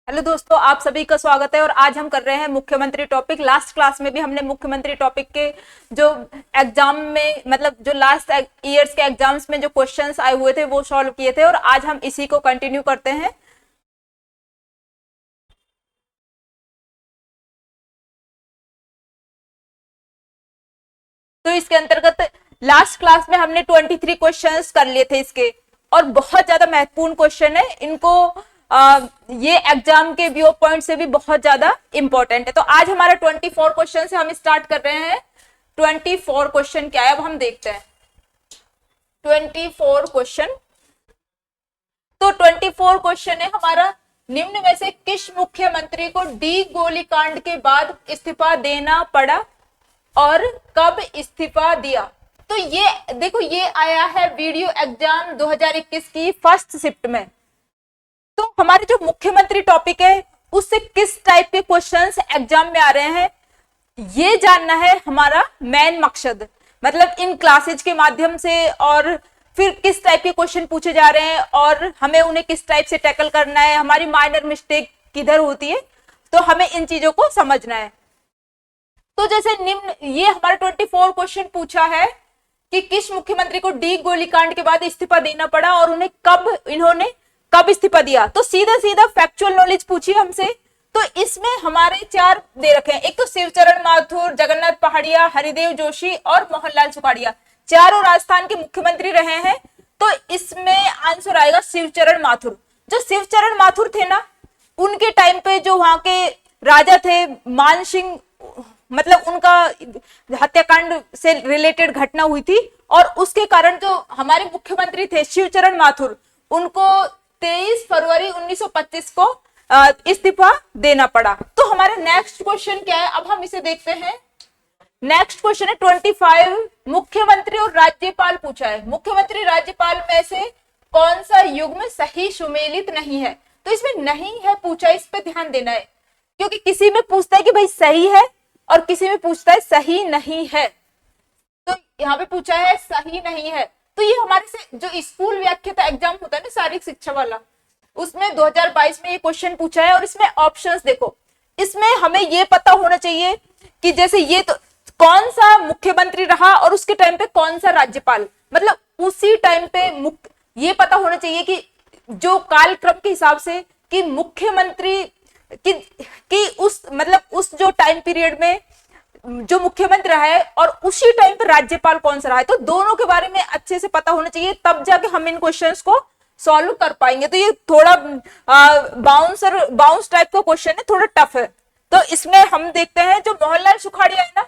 Hello दोस्तों, आप सभी का स्वागत है। और आज हम कर रहे हैं मुख्यमंत्री टॉपिक। लास्ट क्लास में भी हमने मुख्यमंत्री टॉपिक के जो एग्जाम में मतलब जो लास्ट ईयर्स के एग्जाम्स में जो क्वेश्चंस आए हुए थे वो सॉल्व किए थे, और आज हम इसी को कंटिन्यू करते हैं। तो इसके अंतर्गत लास्ट क्लास में हमने 23 क्वेश्चंस कर लिए थे इसके, और बहुत ज्यादा महत्वपूर्ण क्वेश्चन है इनको। ये एग्जाम के व्यू पॉइंट से भी बहुत ज्यादा इंपॉर्टेंट है। तो आज हमारा 24 क्वेश्चन से हम स्टार्ट कर रहे हैं। 24 क्वेश्चन क्या है अब हम देखते हैं। 24 क्वेश्चन, तो 24 क्वेश्चन है हमारा, निम्न में से किस मुख्यमंत्री को डी गोलीकांड के बाद इस्तीफा देना पड़ा और कब इस्तीफा दिया। तो ये देखो, ये आया है वीडियो एग्जाम 2021 की फर्स्ट शिफ्ट में। तो हमारे जो मुख्यमंत्री टॉपिक है उससे किस टाइप के क्वेश्चंस एग्जाम में आ रहे हैं, ये जानना है हमारा मेन मकसद। मतलब इन क्लासेज के माध्यम से, और फिर किस टाइप के क्वेश्चन पूछे जा रहे हैं और हमें उन्हें किस टाइप से टैकल करना है, हमारी माइनर मिस्टेक किधर होती है, तो हमें इन चीजों को समझना है। तो जैसे निम्न, ये हमारा 24 क्वेश्चन पूछा है कि किस मुख्यमंत्री को डी गोलीकांड के बाद इस्तीफा देना पड़ा और इन्होंने कब इस्तीफा दिया। तो सीधा सीधा फैक्चुअल नॉलेज पूछिए हमसे। तो इसमें हमारे चार दे रखे हैं, एक तो शिवचरण माथुर, जगन्नाथ पहाड़िया, हरिदेव जोशी और मोहनलाल सुखाड़िया, चारों राजस्थान के मुख्यमंत्री रहे हैं। तो इसमें आंसर आएगा शिवचरण माथुर। जो शिवचरण माथुर थे ना, उनके टाइम पे जो वहां के राजा थे मान सिंह, मतलब उनका हत्याकांड से रिलेटेड घटना हुई थी, और उसके कारण जो हमारे मुख्यमंत्री थे शिवचरण माथुर, उनको 23 फरवरी 1925 को इस्तीफा देना पड़ा। तो हमारा नेक्स्ट क्वेश्चन क्या है, अब हम इसे देखते हैं। नेक्स्ट क्वेश्चन है 25, मुख्यमंत्री और राज्यपाल पूछा है। मुख्यमंत्री राज्यपाल में से कौन सा युग्म सही सुमेलित नहीं है। तो इसमें नहीं है पूछा, इस पे ध्यान देना है, क्योंकि किसी में पूछता है कि भाई सही है और किसी में पूछता है सही नहीं है। तो यहाँ पे पूछा है सही नहीं है। तो ये हमारे से जो स्कूल व्याख्याता एग्जाम होता है ना, शारीरिक शिक्षा वाला, उसमें 2022 में ये क्वेश्चन पूछा है। और इसमें ऑप्शंस देखो, इसमें हमें ये पता होना चाहिए कि जैसे ये तो कौन सा मुख्यमंत्री रहा और उसके टाइम पे कौन सा राज्यपाल, मतलब उसी टाइम पे ये पता होना चाहिए कि जो कालक्रम के हिसाब से कि मुख्यमंत्री कि उस मतलब उस जो टाइम पीरियड में जो मुख्यमंत्री रहा है और उसी टाइम पर राज्यपाल कौन सा रहा है। तो दोनों के बारे में अच्छे से पता होना चाहिए, तब जाके हम इन क्वेश्चंस को सॉल्व कर पाएंगे। तो ये थोड़ा बाउंस टाइप का क्वेश्चन है, थोड़ा टफ है। तो इसमें हम देखते हैं जो मोहनलाल सुखाड़िया है ना,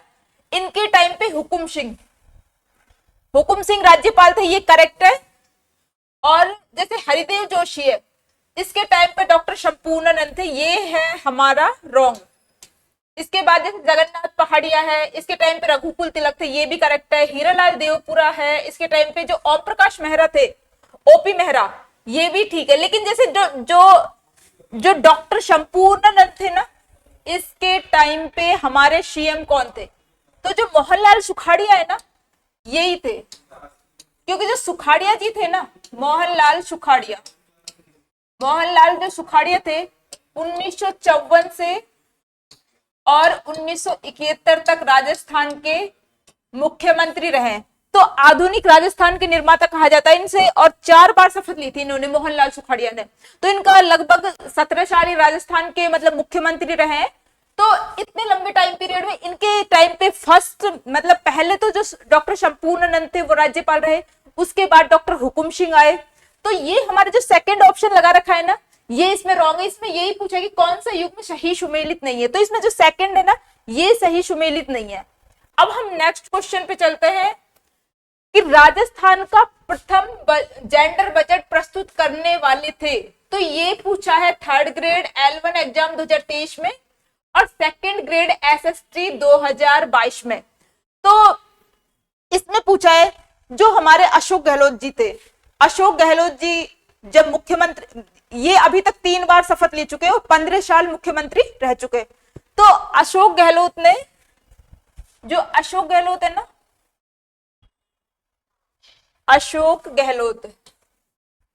इनके टाइम पे हुकुम सिंह राज्यपाल थे, ये करेक्ट है। और जैसे हरिदेव जोशी है, इसके टाइम पे डॉक्टर शंपूर्णानंद थे, ये है हमारा रॉन्ग। इसके बाद जैसे जगन्नाथ पहाड़िया है, इसके टाइम पे रघुकुल तिलक थे, ये भी करेक्ट है। हीरालाल देवपुरा है, इसके टाइम पे जो ओम प्रकाश मेहरा थे, ओपी मेहरा, ये भी ठीक है। लेकिन जैसे जो जो जो डॉक्टर शंपूर्णानंद थे ना, इसके टाइम पे हमारे सीएम कौन थे। तो जो मोहनलाल सुखाड़िया है ना, यही थे, क्योंकि जो सुखाड़िया जी थे ना, मोहनलाल जो सुखाड़िया थे 1954 से और 1971 तक राजस्थान के मुख्यमंत्री रहे। तो आधुनिक राजस्थान के निर्माता कहा जाता है इनसे, और 4 बार शपथ ली थी इन्होंने, मोहनलाल सुखाड़िया ने। तो इनका लगभग 17 साल राजस्थान के मतलब मुख्यमंत्री रहे। तो इतने लंबे टाइम पीरियड में इनके टाइम पे फर्स्ट मतलब पहले तो जो डॉक्टर शंपूर्णानंद थे वो राज्यपाल रहे, उसके बाद डॉक्टर हुकुम सिंह आए। तो ये हमारे जो सेकंड ऑप्शन लगा रखा है ना, ये इसमें रॉन्ग है। इसमें यही पूछा कि कौन सा युग में सही सुमेलित नहीं है। तो इसमें जो सेकंड है ना, ये सही सुमेलित नहीं है। अब हम नेक्स्ट क्वेश्चन पे चलते हैं कि राजस्थान का प्रथम जेंडर बजट प्रस्तुत करने वाले थे। तो ये पूछा है थर्ड ग्रेड L1 एग्जाम 2023 में और सेकंड ग्रेड SST 2022 में। तो इसमें पूछा है जो हमारे अशोक गहलोत जी थे। अशोक गहलोत जी जब मुख्यमंत्री, ये अभी तक 3 बार शपथ ले चुके और 15 साल मुख्यमंत्री रह चुके। तो अशोक गहलोत ने, जो अशोक गहलोत है ना, अशोक गहलोत,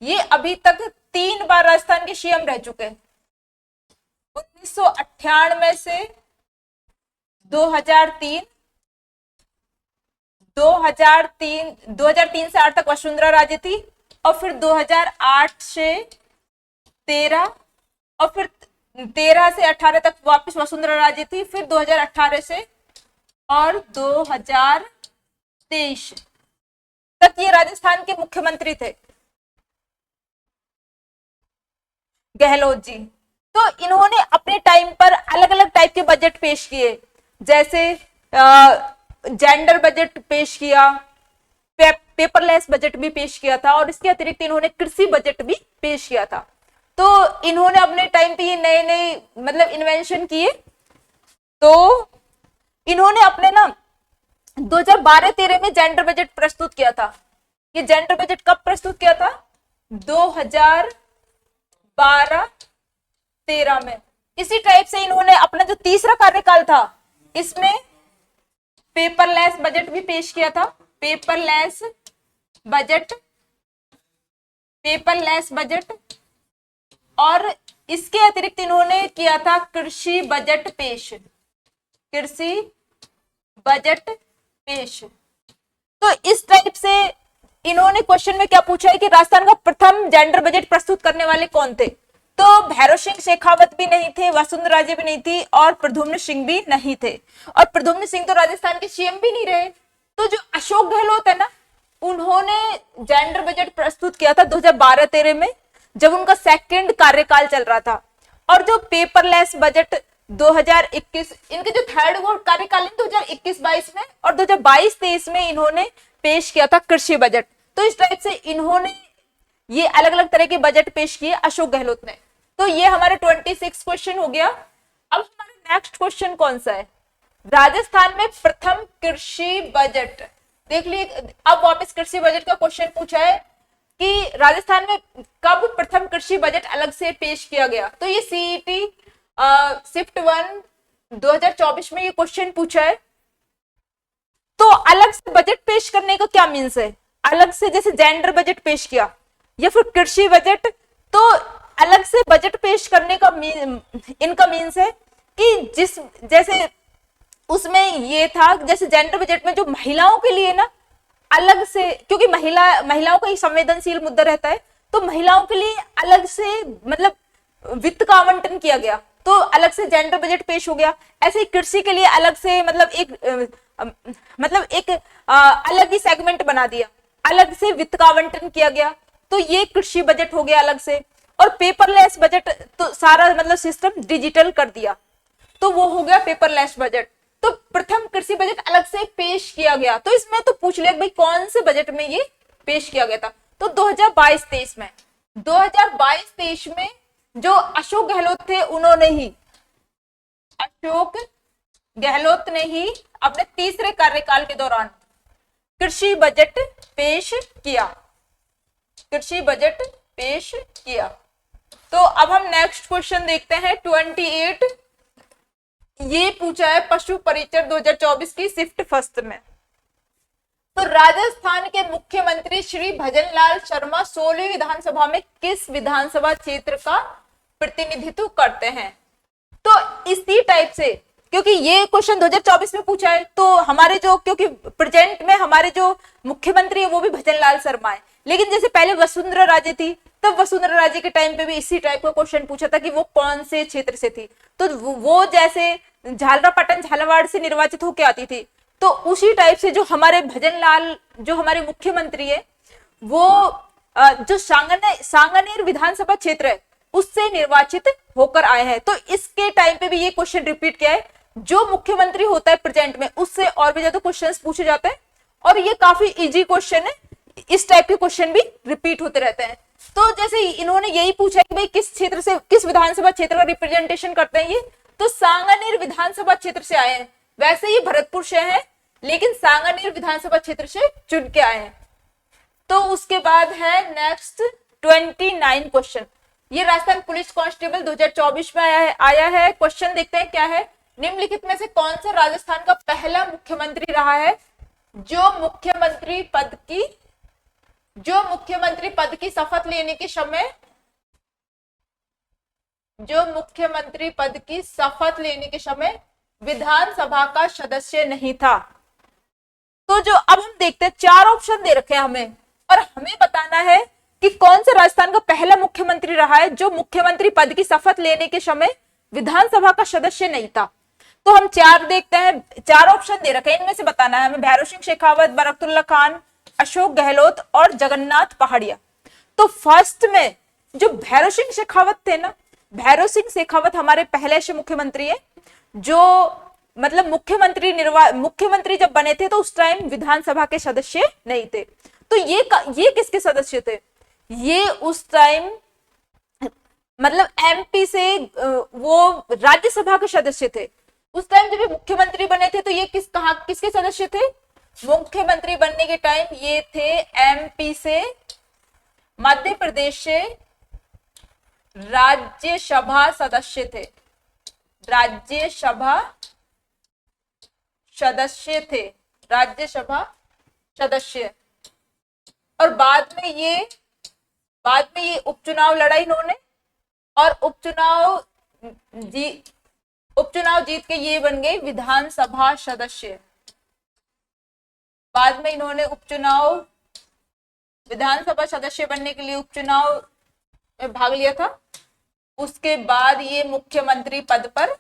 ये अभी तक 3 बार राजस्थान के सीएम रह चुके हैं। 1998 से 2003, 2003 से 8 तक वसुंधरा राजे थी, और फिर 2008 से 13, और फिर 13 से 18 तक वापस वसुंधरा राजे थी, फिर 2018 से और 2023 तक ये राजस्थान के मुख्यमंत्री थे, गहलोत जी। तो इन्होंने अपने टाइम पर अलग अलग टाइप के बजट पेश किए, जैसे जेंडर बजट पेश किया, पेपरलेस बजट भी पेश किया था, और इसके अतिरिक्त इन्होंने कृषि बजट भी पेश किया था। तो इन्होंने अपने टाइम पे ये नए नए मतलब इन्वेंशन किए। तो इन्होंने अपने ना 2012-13 में जेंडर बजट प्रस्तुत किया था। ये जेंडर बजट कब प्रस्तुत किया था? 2012-13 में। इसी टाइप से इन्होंने अपना जो तीसरा कार्यकाल था, इसमें पेपरलेस बजट भी पेश किया था। पेपरलेस बजट, और इसके अतिरिक्त इन्होंने किया था कृषि बजट पेश। तो इस टाइप से इन्होंने क्वेश्चन में क्या पूछा है कि राजस्थान का प्रथम जेंडर बजट प्रस्तुत करने वाले कौन थे? तो भैरव सिंह शेखावत भी नहीं थे, वसुंधरा राजे भी नहीं थी, और प्रद्युम्न सिंह भी नहीं थे। और प्रद्युम्न सिंह तो राजस्थान के सीएम भी नहीं रहे। तो जो अशोक गहलोत है ना, उन्होंने जेंडर बजट प्रस्तुत किया था 2012-13 में, जब उनका सेकंड कार्यकाल चल रहा था। और जो पेपरलेस बजट 2021, इनके जो थर्ड वो कार्यकाल 2021-22 में, और 2022-23 में इन्होंने पेश किया था कृषि बजट। तो इस टाइप से इन्होंने ये अलग अलग तरह के बजट पेश किए अशोक गहलोत ने। तो ये हमारे 26 क्वेश्चन हो गया। अब हमारा नेक्स्ट क्वेश्चन कौन सा है? राजस्थान में प्रथम कृषि बजट। देख लिए, अब वापस कृषि बजट का क्वेश्चन पूछा है कि राजस्थान में कब प्रथम कृषि बजट अलग से पेश किया गया। तो ये सीईटी शिफ्ट 1 2024 में ये क्वेश्चन पूछा है। तो अलग से बजट पेश करने का क्या मीन्स है? अलग से जैसे जेंडर बजट पेश किया या फिर कृषि बजट, तो अलग से बजट पेश करने का इनका मीन्स है कि जैसे उसमें ये था, जैसे जेंडर बजट में जो महिलाओं के लिए ना अलग से, क्योंकि महिलाओं का ही संवेदनशील मुद्दा रहता है, तो महिलाओं के लिए अलग से मतलब वित्त का आवंटन किया गया, तो अलग से जेंडर बजट पेश हो गया। ऐसे ही कृषि के लिए अलग से मतलब एक अलग ही सेगमेंट बना दिया, अलग से वित्त का आवंटन किया गया, तो ये कृषि बजट हो गया अलग से। और पेपरलेस बजट, तो सारा मतलब सिस्टम डिजिटल कर दिया, तो वो हो गया पेपरलेस बजट। तो प्रथम कृषि बजट अलग से पेश किया गया। तो इसमें तो पूछ लिया भाई कौन से बजट में ये पेश किया गया था? तो 2022-23 में। 2022-23 में जो अशोक गहलोत थे, अशोक गहलोत ने ही अपने तीसरे कार्यकाल के दौरान कृषि बजट पेश किया। तो अब हम नेक्स्ट क्वेश्चन देखते हैं 28। ये पूछा है पशु परिचर 2024 की शिफ्ट फर्स्ट में। तो राजस्थान के मुख्यमंत्री श्री भजनलाल शर्मा 16वीं विधानसभा में किस विधानसभा क्षेत्र का प्रतिनिधित्व करते हैं? तो इसी टाइप से, क्योंकि ये क्वेश्चन 2024 में पूछा है, तो हमारे जो, क्योंकि प्रेजेंट में हमारे जो मुख्यमंत्री है वो भी भजनलाल शर्मा है, लेकिन जैसे पहले वसुंधरा राजे थी, तब वसुंधरा राजे के टाइम पे भी इसी टाइप का क्वेश्चन पूछा था कि वो कौन से क्षेत्र से थी। तो वो जैसे झालरापाटन झालावाड़ से निर्वाचित होकर आती थी, तो उसी टाइप से जो हमारे भजनलाल, जो हमारे मुख्यमंत्री है, वो जो सांगनेर विधानसभा क्षेत्र है उससे निर्वाचित होकर आए हैं। तो इसके टाइम पे भी ये क्वेश्चन रिपीट किया है, जो मुख्यमंत्री होता है प्रेजेंट में उससे और भी ज्यादा क्वेश्चंस पूछे जाते हैं, और ये काफी इजी क्वेश्चन है। इस टाइप के क्वेश्चन भी रिपीट होते रहते हैं। तो जैसे इन्होंने यही पूछा कि भाई किस क्षेत्र से, किस विधानसभा क्षेत्र का रिप्रेजेंटेशन करते हैं ये, तो सांगानेर विधानसभा क्षेत्र से आए हैं। वैसे ये भरतपुर से है, लेकिन सांगानेर विधानसभा क्षेत्र से चुन के आए हैं। तो उसके बाद है नेक्स्ट 29 क्वेश्चन। ये राजस्थान पुलिस कांस्टेबल 2024 में आया है। क्वेश्चन देखते हैं क्या है। निम्नलिखित में से कौन सा राजस्थान का पहला मुख्यमंत्री रहा है जो मुख्यमंत्री पद की शपथ लेने के समय जो मुख्यमंत्री पद की शपथ लेने के समय विधानसभा का सदस्य नहीं था। तो जो अब हम देखते हैं, चार ऑप्शन दे रखे हैं हमें और हमें बताना है कि कौन सा राजस्थान का पहला मुख्यमंत्री रहा है जो मुख्यमंत्री पद की शपथ लेने के समय विधानसभा का सदस्य नहीं था। तो हम चार देखते हैं, चार ऑप्शन दे रखे हैं, इनमें से बताना है हमें भैरव सिंह शेखावत, बरकतुल्ला खान, अशोक गहलोत और जगन्नाथ पहाड़िया। तो फर्स्ट में जो भैरव सिंह शेखावत थे ना, भैरव सिंह शेखावत हमारे पहले ऐसे मुख्यमंत्री है जो मतलब मुख्यमंत्री जब बने थे तो उस टाइम विधानसभा के सदस्य नहीं थे। तो ये किसके सदस्य थे? ये उस टाइम मतलब एमपी से वो राज्यसभा के सदस्य थे। उस टाइम जब ये मुख्यमंत्री बने थे तो ये किसके सदस्य थे? मुख्यमंत्री बनने के टाइम ये थे एमपी से, मध्य प्रदेश से राज्यसभा सदस्य थे, राज्यसभा सदस्य। और बाद में ये उपचुनाव लड़ा इन्होंने और उपचुनाव जीत के ये बन गए विधानसभा सदस्य। बाद में इन्होंने विधानसभा सदस्य बनने के लिए उपचुनाव में भाग लिया था। उसके बाद ये मुख्यमंत्री पद पर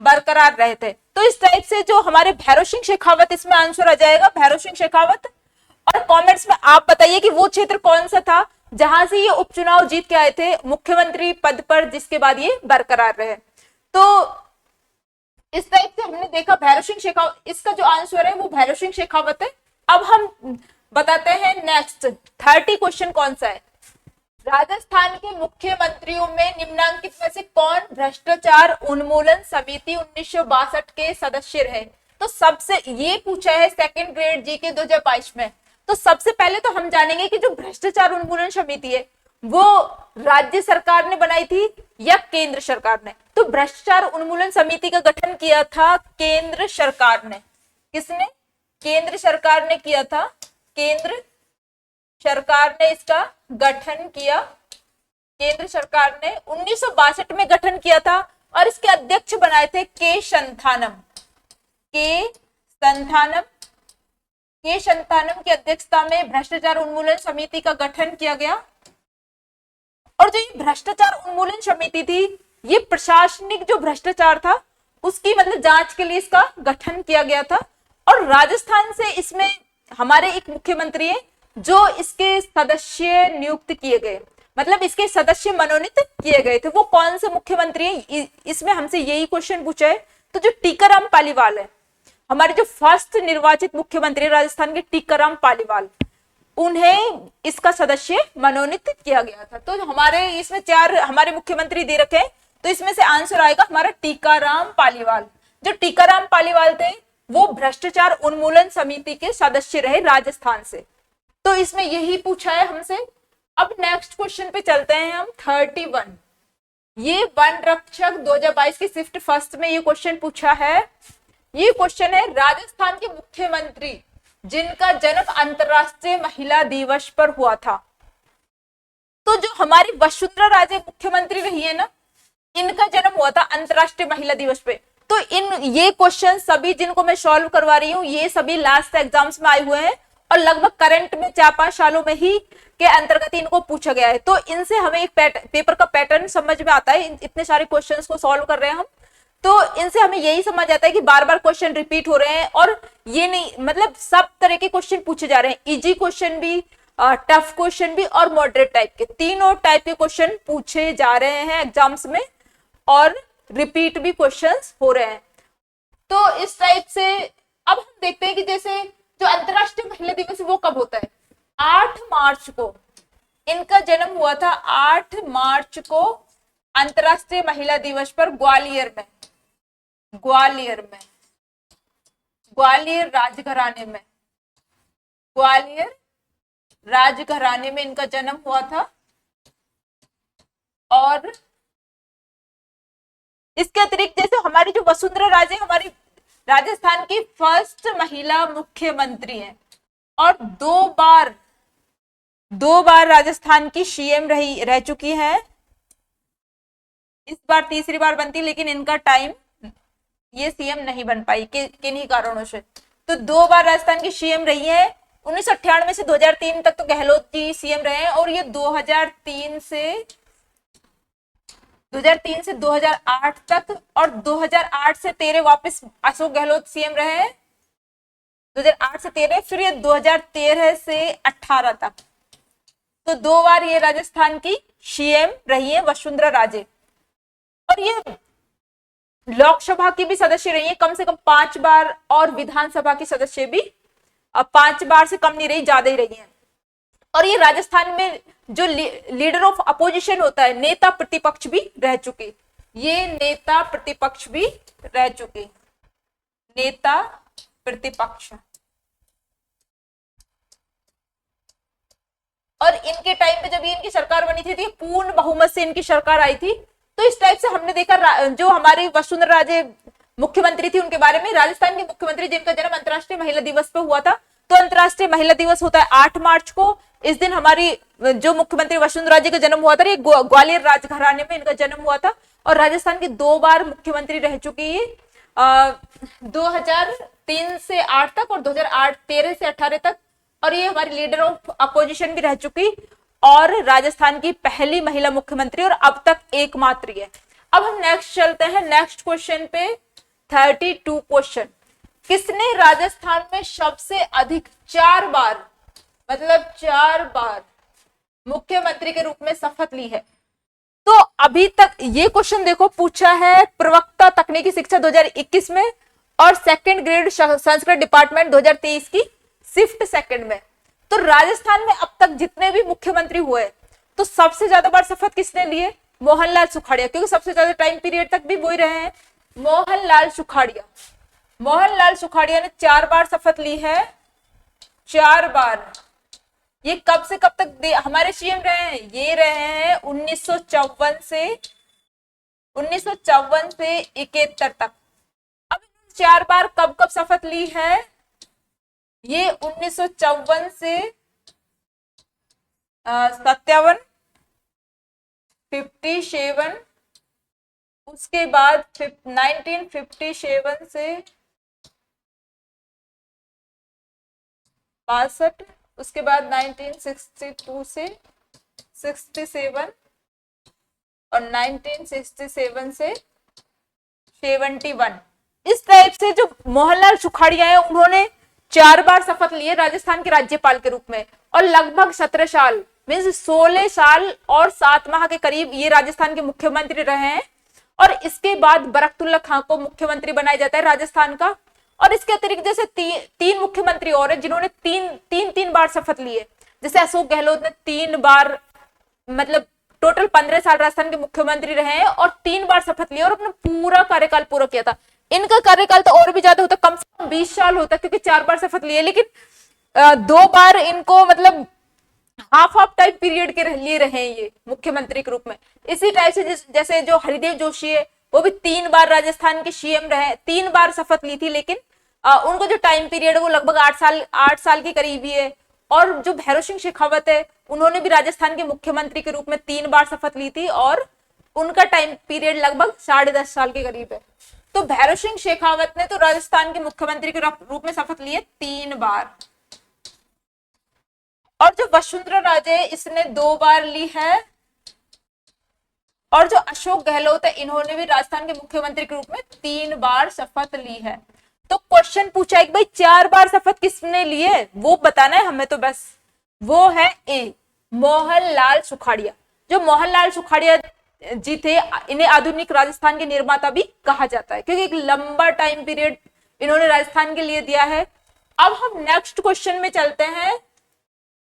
बरकरार रहे थे। तो इस टाइप से जो हमारे भैरव सिंह शेखावत, इसमें आंसर आ जाएगा भैरव सिंह शेखावत। और कमेंट्स में आप बताइए कि वो क्षेत्र कौन सा था जहां से ये उपचुनाव जीत के आए थे मुख्यमंत्री पद पर, जिसके बाद ये बरकरार रहे। तो इस टाइप से हमने देखा भैरव सिंह शेखावत, इसका जो आंसर है वो भैरव सिंह शेखावत है। अब हम बताते हैं नेक्स्ट 30 क्वेश्चन कौन सा है। राजस्थान के मुख्यमंत्रियों में निम्नांकित में से कौन भ्रष्टाचार उन्मूलन समिति 1962 के सदस्य रहे? तो सबसे ये पूछा है सेकंड ग्रेड जी के 2022 में। तो सबसे पहले तो हम जानेंगे कि जो भ्रष्टाचार उन्मूलन समिति है वो राज्य सरकार ने बनाई थी या केंद्र सरकार ने? तो भ्रष्टाचार उन्मूलन समिति का गठन किया था केंद्र सरकार ने। किसने? केंद्र सरकार ने किया था। केंद्र सरकार ने इसका गठन किया। केंद्र सरकार ने 1962 में गठन किया था और इसके अध्यक्ष बनाए थे के संथानम की अध्यक्षता में भ्रष्टाचार उन्मूलन समिति का गठन किया गया। और जो ये भ्रष्टाचार उन्मूलन समिति थी, ये प्रशासनिक जो भ्रष्टाचार था उसकी मतलब जांच के लिए इसका गठन किया गया था। और राजस्थान से इसमें हमारे एक मुख्यमंत्री है जो इसके सदस्य नियुक्त किए गए, मतलब इसके सदस्य मनोनीत किए गए थे। वो कौन से मुख्यमंत्री है? इसमें हमसे यही क्वेश्चन पूछा है। तो जो टीकाराम पालीवाल है, हमारे जो फर्स्ट निर्वाचित मुख्यमंत्री राजस्थान के टीकाराम पालीवाल, उन्हें इसका सदस्य मनोनीत किया गया था। तो हमारे इसमें चार हमारे मुख्यमंत्री दे रखे हैं, तो इसमें से आंसर आएगा हमारा टीकाराम पालीवाल। जो टीकाराम पालीवाल थे वो भ्रष्टाचार उन्मूलन समिति के सदस्य रहे राजस्थान से। तो इसमें यही पूछा है हमसे। अब नेक्स्ट क्वेश्चन पे चलते हैं हम 31। ये वन रक्षक 2022 की शिफ्ट फर्स्ट में ये क्वेश्चन पूछा है। ये क्वेश्चन है राजस्थान के मुख्यमंत्री जिनका जन्म अंतरराष्ट्रीय महिला दिवस पर हुआ था। तो जो हमारी वसुंधरा राजे मुख्यमंत्री रही है ना, इनका जन्म हुआ था अंतरराष्ट्रीय महिला दिवस पे। तो ये क्वेश्चन सभी जिनको मैं सॉल्व करवा रही हूँ ये सभी लास्ट एग्जाम्स में आए हुए हैं और लगभग करंट में 4-5 सालों में ही के अंतर्गत इनको पूछा गया है। तो इनसे हमें एक पेपर का पैटर्न समझ में आता है। इतने सारे क्वेश्चंस को सॉल्व कर रहे हैं हम, तो इनसे हमें यही समझ आता है कि बार बार क्वेश्चन रिपीट हो रहे हैं और ये नहीं मतलब सब तरह के क्वेश्चन पूछे जा रहे हैं। इजी क्वेश्चन भी, टफ क्वेश्चन भी और मॉडरेट टाइप के, तीनों टाइप के क्वेश्चन पूछे जा रहे हैं एग्जाम्स में और रिपीट भी क्वेश्चंस हो रहे हैं। तो इस टाइप से अब हम देखते हैं कि जैसे जो अंतरराष्ट्रीय महिला दिवस वो कब होता है? 8 मार्च को इनका जन्म हुआ था। 8 मार्च को अंतरराष्ट्रीय महिला दिवस पर ग्वालियर राजघराने में इनका जन्म हुआ था। और इसके अतिरिक्त जैसे हमारी जो वसुंधरा राजे हमारी राजस्थान की फर्स्ट महिला मुख्यमंत्री हैं और दो बार राजस्थान की सीएम रह चुकी हैं। इस बार तीसरी बार बनती, लेकिन इनका टाइम, ये सीएम नहीं बन पाई किन्हीं कारणों से। तो 2 बार राजस्थान की सीएम रही है, 1998 से 2003 तक तो गहलोत जी सीएम रहे हैं, और ये 2003 से 2008 तक, और 2008 से 13 वापस अशोक गहलोत सीएम रहे हैं, 2008 से 13, फिर ये 2013 से 18 तक। तो 2 बार ये राजस्थान की सीएम रही है वसुंधरा राजे। और ये लोकसभा की भी सदस्य रही है कम से कम 5 बार, और विधानसभा की सदस्य भी 5 बार से कम नहीं रही, ज्यादा ही रही है। और ये राजस्थान में जो लीडर ऑफ अपोजिशन होता है, नेता प्रतिपक्ष भी रह चुकी, ये नेता प्रतिपक्ष भी रह चुकी, नेता प्रतिपक्ष। और इनके टाइम पे जब ये इनकी सरकार बनी थी तो पूर्ण बहुमत से इनकी सरकार आई थी। तो इस टाइप से हमने देखा जो हमारी वसुंधरा राजे मुख्यमंत्री थी उनके बारे में। राजस्थान के मुख्यमंत्री जिनका जन्म अंतर्राष्ट्रीय महिला दिवस पे हुआ था, तो अंतर्राष्ट्रीय महिला दिवस होता है 8 मार्च को। इस दिन हमारी जो मुख्यमंत्री वसुंधरा राजे का जन्म हुआ था, ये ग्वालियर राजघराने में इनका जन्म हुआ था, और राजस्थान की 2 बार मुख्यमंत्री रह चुकी है, 2003 से 8 तक और 2013 से 18 तक। और ये हमारी लीडर ऑफ अपोजिशन भी रह चुकी, और राजस्थान की पहली महिला मुख्यमंत्री, और अब तक एकमात्र है। अब हम नेक्स्ट चलते हैं, नेक्स्ट क्वेश्चन पे 32 क्वेश्चन। किसने राजस्थान में सबसे अधिक 4 बार, मतलब 4 बार मुख्यमंत्री के रूप में शपथ ली है? तो अभी तक ये क्वेश्चन देखो, पूछा है प्रवक्ता तकनीकी शिक्षा 2021 में, और सेकंड ग्रेड संस्कृत डिपार्टमेंट 2023 की शिफ्ट सेकंड में। तो राजस्थान में अब तक जितने भी मुख्यमंत्री हुए, तो सबसे ज्यादा बार शपथ किसने लिए? मोहनलाल सुखाड़िया, क्योंकि सबसे ज्यादा टाइम पीरियड तक भी वही रहे हैं, मोहनलाल सुखाड़िया। मोहनलाल सुखाड़िया ने 4 बार शपथ ली है, 4 बार। ये कब से कब तक हमारे सीएम रहे हैं? ये रहे हैं 1954 से 71 तक। अब 4 बार कब कब शपथ ली है? ये 1954 से 57, 57, उसके बाद 1957 से 62, उसके बाद 1962 से 67, और 1967 से 71। इस टाइप से जो मोहनलाल सुखाड़िया है, उन्होंने 4 बार शपथ लिए राजस्थान के राज्यपाल के रूप में, और लगभग 17 साल मीन्स 16 साल और 7 माह के करीब ये राजस्थान के मुख्यमंत्री रहे हैं। और इसके बाद बरकतुल्ला खां को मुख्यमंत्री बनाया जाता है राजस्थान का। और इसके अतिरिक्त जैसे 3 मुख्यमंत्री और हैं जिन्होंने तीन बार शपथ ली है। जैसे अशोक गहलोत ने 3 बार, मतलब टोटल 15 साल राजस्थान के मुख्यमंत्री रहे हैं, और 3 बार शपथ लिया और अपना पूरा कार्यकाल पूरा किया था। इनका कार्यकाल तो और भी ज्यादा होता, कम से कम 20 साल होता, क्योंकि 4 बार शपथ लिए, लेकिन 2 बार इनको मतलब हाफ टाइप पीरियड के लिए रहे ये मुख्यमंत्री के रूप में। इसी टाइप से जैसे जो हरिदेव जोशी है, वो भी 3 बार राजस्थान के सीएम रहे, 3 बार शपथ ली थी, लेकिन उनको जो टाइम पीरियड है वो लगभग 8 साल के करीब ही है। और जो भैरव सिंह शेखावत है, उन्होंने भी राजस्थान के मुख्यमंत्री के रूप में 3 बार शपथ ली थी, और उनका टाइम पीरियड लगभग 10.5 साल के करीब है। तो भैरव सिंह शेखावत ने तो राजस्थान के मुख्यमंत्री के रूप में शपथ ली है 3 बार। और जो वसुंधरा राजे, इसने 2 बार ली है। और जो अशोक गहलोत है, इन्होंने भी राजस्थान के मुख्यमंत्री के रूप में 3 बार शपथ ली है। तो क्वेश्चन पूछा है कि भाई 4 बार शपथ किसने ली है, वो बताना है हमें। तो बस वो है ए, मोहनलाल सुखाड़िया। जो मोहनलाल सुखाड़िया जी थे, इन्हें आधुनिक राजस्थान के निर्माता भी कहा जाता है, क्योंकि एक लंबा टाइम पीरियड इन्होंने राजस्थान के लिए दिया है। अब हम नेक्स्ट क्वेश्चन में चलते हैं,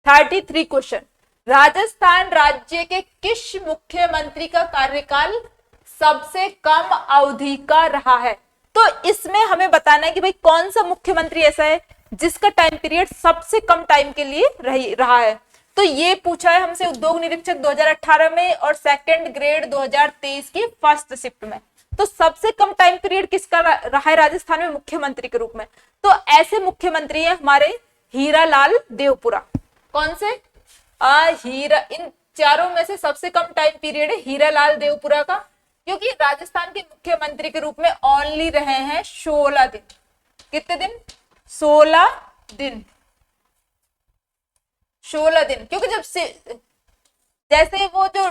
33 क्वेश्चन। राजस्थान राज्य के किस मुख्यमंत्री का कार्यकाल सबसे कम अवधि का रहा है? तो इसमें हमें बताना है कि भाई कौन सा मुख्यमंत्री ऐसा है जिसका टाइम पीरियड सबसे कम टाइम के लिए रहा है। तो ये पूछा है हमसे उद्योग निरीक्षक 2018 में, और सेकंड ग्रेड 2023 की फर्स्ट शिफ्ट में। तो सबसे कम टाइम पीरियड किसका रहा है राजस्थान में मुख्यमंत्री के रूप में? तो ऐसे मुख्यमंत्री है हमारे हीरालाल देवपुरा। कौन से? इन चारों में से सबसे कम टाइम पीरियड है हीरालाल देवपुरा का, क्योंकि राजस्थान के मुख्यमंत्री के रूप में ओनली रहे हैं 16 दिन। कितने दिन? 16 दिन। 16 दिन, क्योंकि जब से जैसे वो जो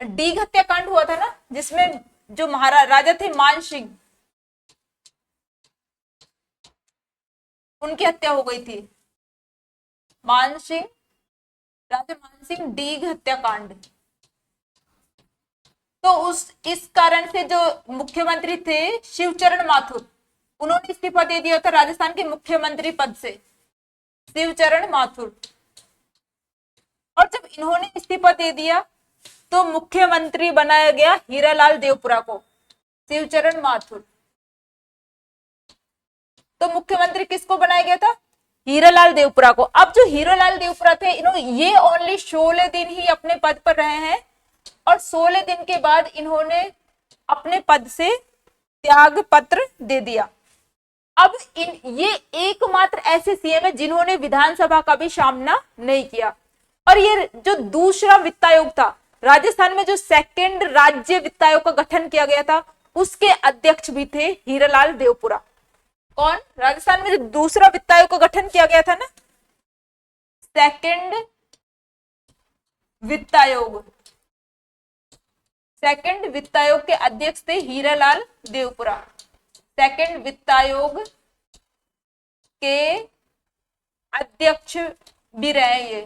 डीग हत्याकांड हुआ था ना, जिसमें जो महाराजा थे मान सिंह, उनकी हत्या हो गई थी। मान सिंह, राजा मान सिंह डीग हत्याकांड। तो इस कारण से जो मुख्यमंत्री थे शिवचरण माथुर, उन्होंने इस्तीफा दे दिया था राजस्थान के मुख्यमंत्री पद से, शिवचरण माथुर। और जब इन्होंने इस्तीफा दे दिया तो मुख्यमंत्री बनाया गया हीरालाल देवपुरा को, शिवचरण माथुर। तो मुख्यमंत्री किसको बनाया गया था? हीरालाल देवपुरा को। अब जो हीरालाल देवपुरा थे, इन्होंने ये ओनली 16 दिन ही अपने पद पर रहे हैं और 16 दिन के बाद इन्होंने अपने पद से त्याग पत्र दे दिया। अब ये एकमात्र ऐसे सीएम है जिन्होंने विधानसभा का भी सामना नहीं किया। और ये जो दूसरा वित्त आयोग था, राजस्थान में जो सेकंड राज्य वित्त आयोग का गठन किया गया था, उसके अध्यक्ष भी थे हीरालाल देवपुरा। कौन? राजस्थान में जो दूसरा वित्त आयोग का गठन किया गया था ना, सेकंड वित्त आयोग, सेकंड वित्त आयोग के अध्यक्ष थे हीरालाल देवपुरा। सेकंड वित्त आयोग के अध्यक्ष भी रहे ये,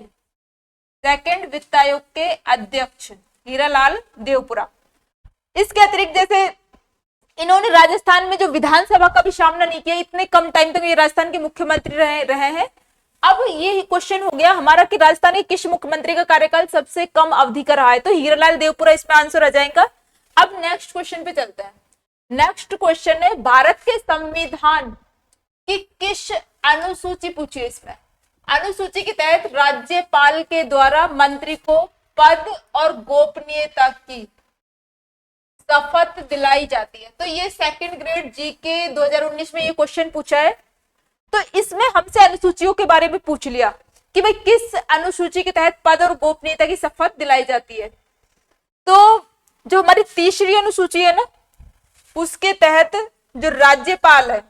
सेकंड वित्त आयोग के अध्यक्ष हीरालाल देवपुरा। इसके अतिरिक्त जैसे इन्होंने राजस्थान में जो विधानसभा का भी सामना नहीं किया, इतने कम टाइम तक ये राजस्थान के मुख्यमंत्री रहे हैं। अब ये क्वेश्चन हो गया हमारा कि राजस्थान के किस मुख्यमंत्री का कार्यकाल सबसे कम अवधि का रहा है, तो हीरालाल देवपुरा इसमें आंसर आ जाएगा। अब नेक्स्ट क्वेश्चन पे चलते हैं। नेक्स्ट क्वेश्चन है भारत के संविधान की किस अनुसूची पूछी है? इसमें अनुसूची के तहत राज्यपाल के द्वारा मंत्री को पद और गोपनीयता की शपथ दिलाई जाती है। तो ये सेकंड ग्रेड जीके 2019 में ये क्वेश्चन पूछा है। तो इसमें हमसे अनुसूचियों के बारे में पूछ लिया कि भाई किस अनुसूची के तहत पद और गोपनीयता की शपथ दिलाई जाती है। तो जो हमारी तीसरी अनुसूची है ना, उसके तहत जो राज्यपाल है,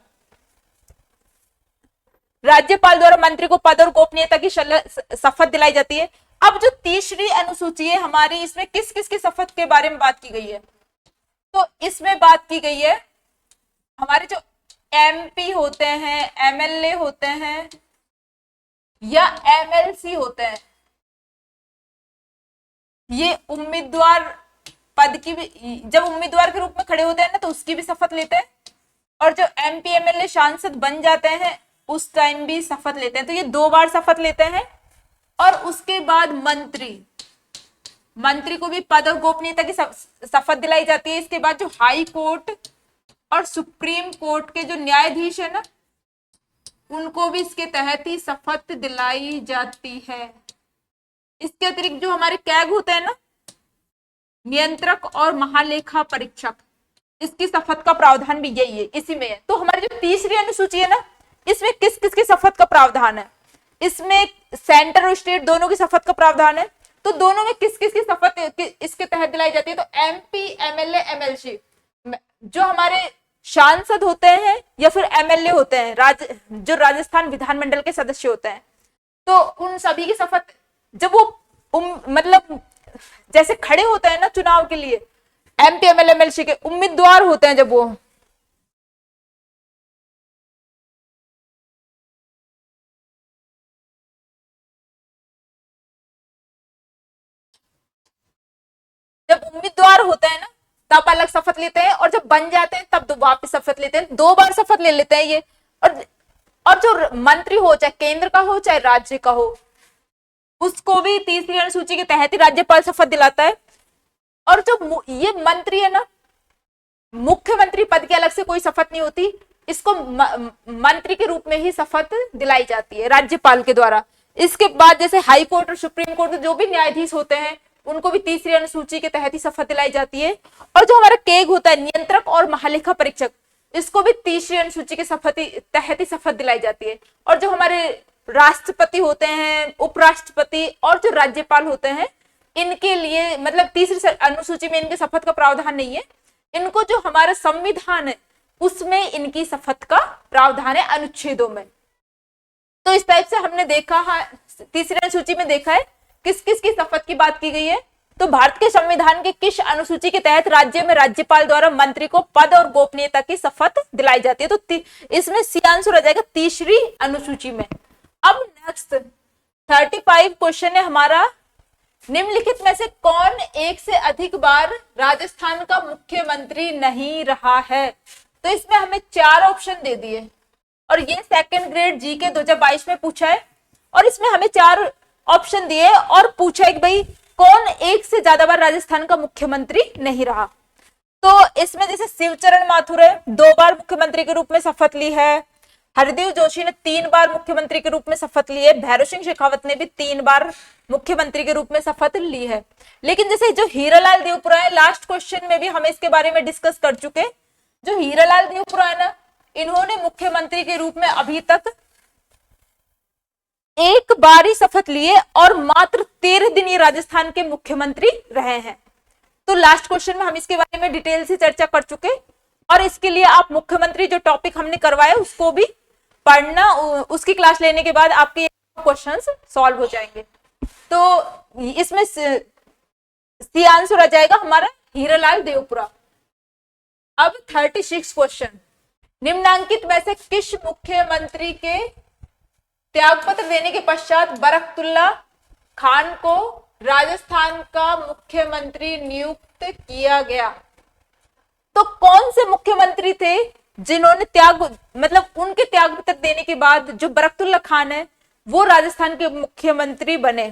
राज्यपाल द्वारा मंत्री को पद और गोपनीयता की शपथ दिलाई जाती है। अब जो तीसरी अनुसूची है हमारी, इसमें किस किस की शपथ के बारे में बात की गई है? तो इसमें बात की गई है हमारे जो एमपी होते हैं, एमएलए होते हैं या एमएलसी होते हैं, ये उम्मीदवार पद की भी, जब उम्मीदवार के रूप में खड़े होते हैं ना, तो उसकी भी शपथ लेते हैं। और जो एमपी एमएलए सांसद बन जाते हैं उस टाइम भी शपथ लेते हैं। तो ये 2 बार शपथ लेते हैं। और उसके बाद मंत्री को भी पद और गोपनीयता की शपथ दिलाई जाती है। इसके बाद जो हाई कोर्ट और सुप्रीम कोर्ट के जो न्यायाधीश है ना, उनको भी इसके तहत ही शपथ दिलाई जाती है। इसके अतिरिक्त जो हमारे कैग होते हैं ना, नियंत्रक और महालेखा परीक्षक, इसकी शपथ का प्रावधान भी यही है, इसी में है। तो हमारी जो तीसरी अनुसूची है ना, इसमें किस किस की शपथ का प्रावधान है? इसमें सेंटर और स्टेट दोनों की शपथ का प्रावधान है। तो दोनों में किस किस की शपथ इसके तहत दिलाई जाती है? तो एमपी एमएलए एमएलसी, जो हमारे सांसद होते हैं या फिर एमएलए होते हैं, जो राजस्थान विधानमंडल के सदस्य होते हैं, तो उन सभी की शपथ जब वो मतलब जैसे खड़े होते हैं ना चुनाव के लिए, एमपी एमएलए एमएलसी के उम्मीदवार होते हैं, जब वो जब उम्मीदवार होते हैं ना, तब अलग शपथ लेते हैं, और जब बन जाते हैं तब वापस शपथ लेते हैं। 2 बार शपथ ले लेते हैं ये। और जो मंत्री हो, चाहे केंद्र का हो चाहे राज्य का हो, उसको भी तीसरी अनुसूची के तहत ही राज्यपाल शपथ दिलाता है। और जो ये मंत्री है ना, मुख्यमंत्री पद की अलग से कोई शपथ नहीं होती, इसको मंत्री के रूप में ही शपथ दिलाई जाती है राज्यपाल के द्वारा। इसके बाद जैसे हाई कोर्ट और सुप्रीम कोर्ट जो भी न्यायाधीश होते हैं, उनको भी तीसरी अनुसूची के तहत ही शपथ दिलाई जाती है। और जो हमारा केग होता है, नियंत्रक और महालेखा परीक्षक, इसको भी तीसरी अनुसूची के तहत ही शपथ दिलाई जाती है। और जो हमारे राष्ट्रपति होते हैं, उपराष्ट्रपति और जो राज्यपाल होते हैं, इनके लिए मतलब तीसरी अनुसूची में इनके शपथ का प्रावधान नहीं है। इनको जो हमारा संविधान है उसमें इनकी शपथ का प्रावधान है अनुच्छेदों में। तो इस टाइप से हमने देखा है, तीसरी अनुसूची में देखा है किस किस की शपथ की बात की गई है। तो भारत के संविधान के किस अनुसूची के तहत राज्य में राज्यपाल द्वारा मंत्री को पद और गोपनीयता की शपथ दिलाई जाती है? तो इसमें सी आंसर आ जाएगा तीसरी अनुसूची में। अब नेक्स्ट 35 क्वेश्चन है हमारा, निम्नलिखित में से कौन एक से अधिक बार राजस्थान का मुख्यमंत्री नहीं रहा है? तो इसमें हमें 4 ऑप्शन दे दिए और ये सेकंड ग्रेड जी के 2022 में पूछा है और इसमें हमें 4 ऑप्शन दिए और पूछा है कि भाई कौन एक से ज्यादा बार राजस्थान का मुख्यमंत्री नहीं रहा। तो इसमें जैसे शिवचरण माथुर है 2 बार मुख्यमंत्री के रूप में शपथ ली है, हरदेव जोशी ने 3 बार मुख्यमंत्री के रूप में शपथ ली है, भैरव सिंह शेखावत ने भी 3 बार मुख्यमंत्री के रूप में शपथ ली है। लेकिन जैसे जो हीरालाल देवपुरा है, लास्ट क्वेश्चन में भी हम इसके बारे में डिस्कस कर चुके, जो हीरालाल देवपुरा है ना, इन्होंने मुख्यमंत्री के रूप में अभी तक 1 बार ही शपथ लिए और मात्र 13 दिन ये राजस्थान के मुख्यमंत्री रहे हैं। तो लास्ट क्वेश्चन में हम इसके बारे में डिटेल से चर्चा कर चुके और इसके लिए आप मुख्यमंत्री जो टॉपिक हमने करवाया उसको भी पढ़ना, उसकी क्लास लेने के बाद आपके क्वेश्चंस सॉल्व हो जाएंगे। तो इसमें सी आंसर आ जाएगा हमारा हीरालाल देवपुरा। अब 36 क्वेश्चन, निम्नांकित में से किस मुख्यमंत्री के त्यागपत्र देने के पश्चात बरकतुल्ला खान को राजस्थान का मुख्यमंत्री नियुक्त किया गया? तो कौन से मुख्यमंत्री थे जिन्होंने उनके त्यागपत्र देने के बाद जो बरकतुल्ला खान है वो राजस्थान के मुख्यमंत्री बने?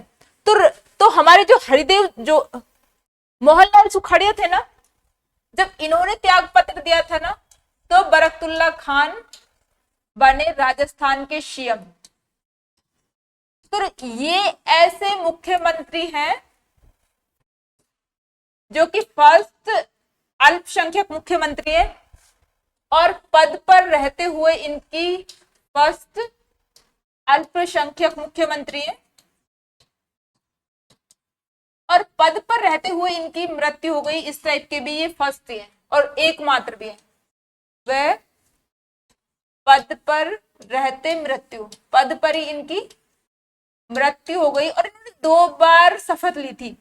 तो हमारे जो हरिदेव जो मोहनलाल सुखाड़िया थे ना, जब इन्होंने त्यागपत्र दिया था ना तो बरकतुल्ला खान बने राजस्थान के सीएम। तो ये ऐसे मुख्यमंत्री हैं जो कि फर्स्ट अल्पसंख्यक मुख्यमंत्री है और पद पर रहते हुए इनकी फर्स्ट अल्पसंख्यक मुख्यमंत्री है और पद पर रहते हुए इनकी मृत्यु हो गई। इस टाइप के भी ये फर्स्ट है और एकमात्र भी है, वह पद पर रहते मृत्यु, पद पर ही इनकी मृत्यु हो गई और इन्होंने 2 बार शपथ ली थी।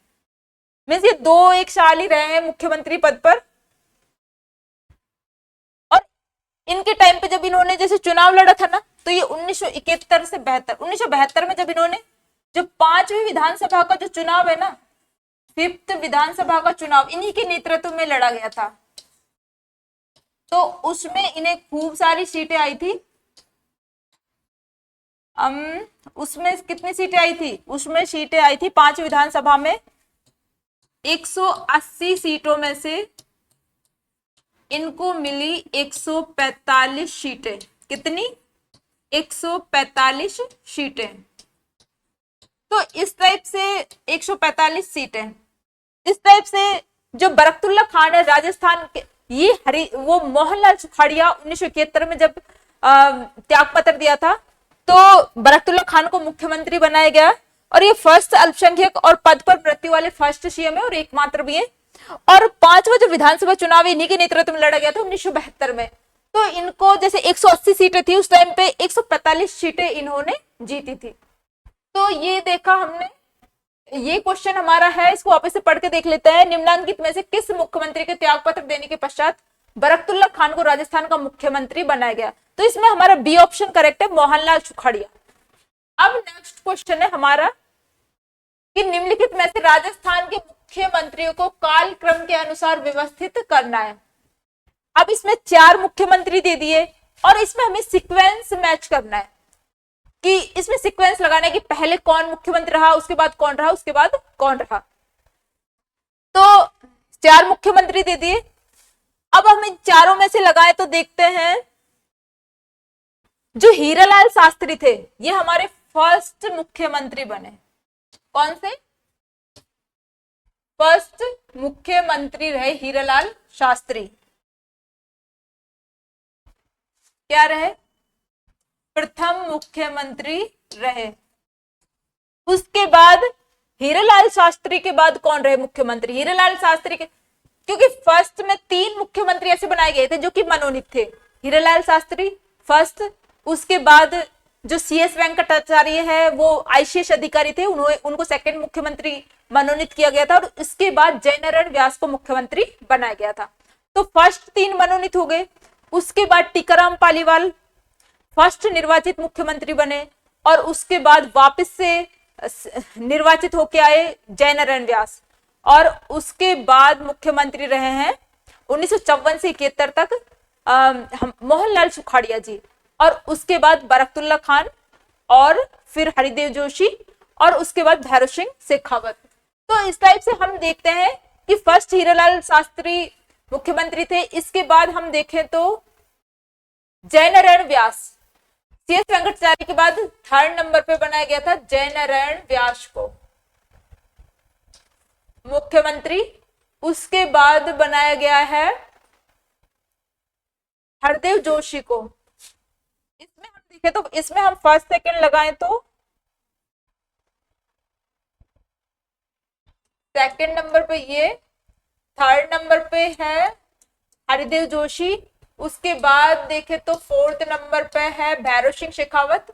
मीन्स ये 1 साल ही रहे हैं मुख्यमंत्री पद पर। और इनके टाइम पे जब इन्होंने जैसे चुनाव लड़ा था ना, तो ये 1971 से 1972 में जब इन्होंने जो 5वीं विधानसभा का जो चुनाव है ना, 5th विधानसभा का चुनाव इन्हीं के नेतृत्व में लड़ा गया था। तो उसमें इन्हें खूब सारी सीटें आई थी। उसमें कितनी सीटें आई थी? उसमें सीटें आई थी 5 विधानसभा में 180 सीटों में से इनको मिली 145 सीटें। कितनी? 145 सीटें। तो इस टाइप से 145 सीटें, इस टाइप से जो बरकतुल्ला खान है राजस्थान के, ये वो मोहनलाल सुखाड़िया 1971 में जब त्यागपत्र दिया था तो बरकतुल्ला खान को मुख्यमंत्री बनाया गया और ये फर्स्ट अल्पसंख्यक और पद पर मृत्यु वाले फर्स्ट सीएम है और एकमात्र भी है। और 5वां जो विधानसभा चुनाव इन्हीं के नेतृत्व में लड़ा गया था 1972 में। तो इनको जैसे 180 सीटें थी उस टाइम पे 145 सीटें इन्होंने जीती थी। तो ये देखा हमने, ये क्वेश्चन हमारा है, इसको वापस से पढ़ के देख लेते हैं। निम्नांकित में से किस मुख्यमंत्री के त्यागपत्र देने के पश्चात बरकतुल्ला खान को राजस्थान का मुख्यमंत्री बनाया गया? तो इसमें हमारा बी ऑप्शन करेक्ट है, मोहनलाल सुखाड़िया। अब नेक्स्ट क्वेश्चन है हमारा कि निम्नलिखित में से राजस्थान के मुख्यमंत्रियों को कालक्रम के अनुसार व्यवस्थित करना है। अब इसमें 4 मुख्यमंत्री दे दिए और इसमें हमें सीक्वेंस मैच करना है कि इसमें सीक्वेंस लगाना है कि पहले कौन मुख्यमंत्री रहा, उसके बाद कौन रहा, उसके बाद कौन रहा। तो 4 मुख्यमंत्री दे दिए। अब हम इन चारों में से लगाए तो देखते हैं जो हीरालाल शास्त्री थे ये हमारे फर्स्ट मुख्यमंत्री बने। कौन से? फर्स्ट मुख्यमंत्री रहे हीरालाल शास्त्री। क्या रहे? प्रथम मुख्यमंत्री रहे। उसके बाद हीरालाल शास्त्री के बाद कौन रहे मुख्यमंत्री? हीरालाल शास्त्री के क्योंकि फर्स्ट में 3 मुख्यमंत्री ऐसे बनाए गए थे जो कि मनोनीत थे। हीरालाल शास्त्री फर्स्ट, उसके बाद जो CS वेंकटाचार्य है वो ICS अधिकारी थे, उनको सेकंड मुख्यमंत्री मनोनीत किया गया था, और इसके बाद जयनारायण व्यास को मुख्यमंत्री बनाया गया था। तो फर्स्ट 3 मनोनीत हो गए। उसके बाद टीकाराम पालीवाल फर्स्ट निर्वाचित मुख्यमंत्री बने, और उसके बाद वापस से निर्वाचित होके आए जयनारायण व्यास, और उसके बाद मुख्यमंत्री रहे हैं 1954 से 71 तक मोहनलाल सुखाड़िया जी, और उसके बाद बरकतुल्ला खान, और फिर हरिदेव जोशी, और उसके बाद भैरव सिंह शेखावत। तो इस टाइप से हम देखते हैं कि फर्स्ट हीरालाल शास्त्री मुख्यमंत्री थे। इसके बाद हम देखें तो जयनारायण व्यास, CS वेंकटाचार्य के बाद 3rd नंबर पे बनाया गया था जयनारायण व्यास को मुख्यमंत्री। उसके बाद बनाया गया है हरदेव जोशी को। इसमें हम देखें तो इसमें हम फर्स्ट सेकंड लगाएं तो सेकंड नंबर पे ये, 3rd नंबर पे है हरिदेव जोशी, उसके बाद देखें तो 4th नंबर पे है भैरव सिंह शेखावत,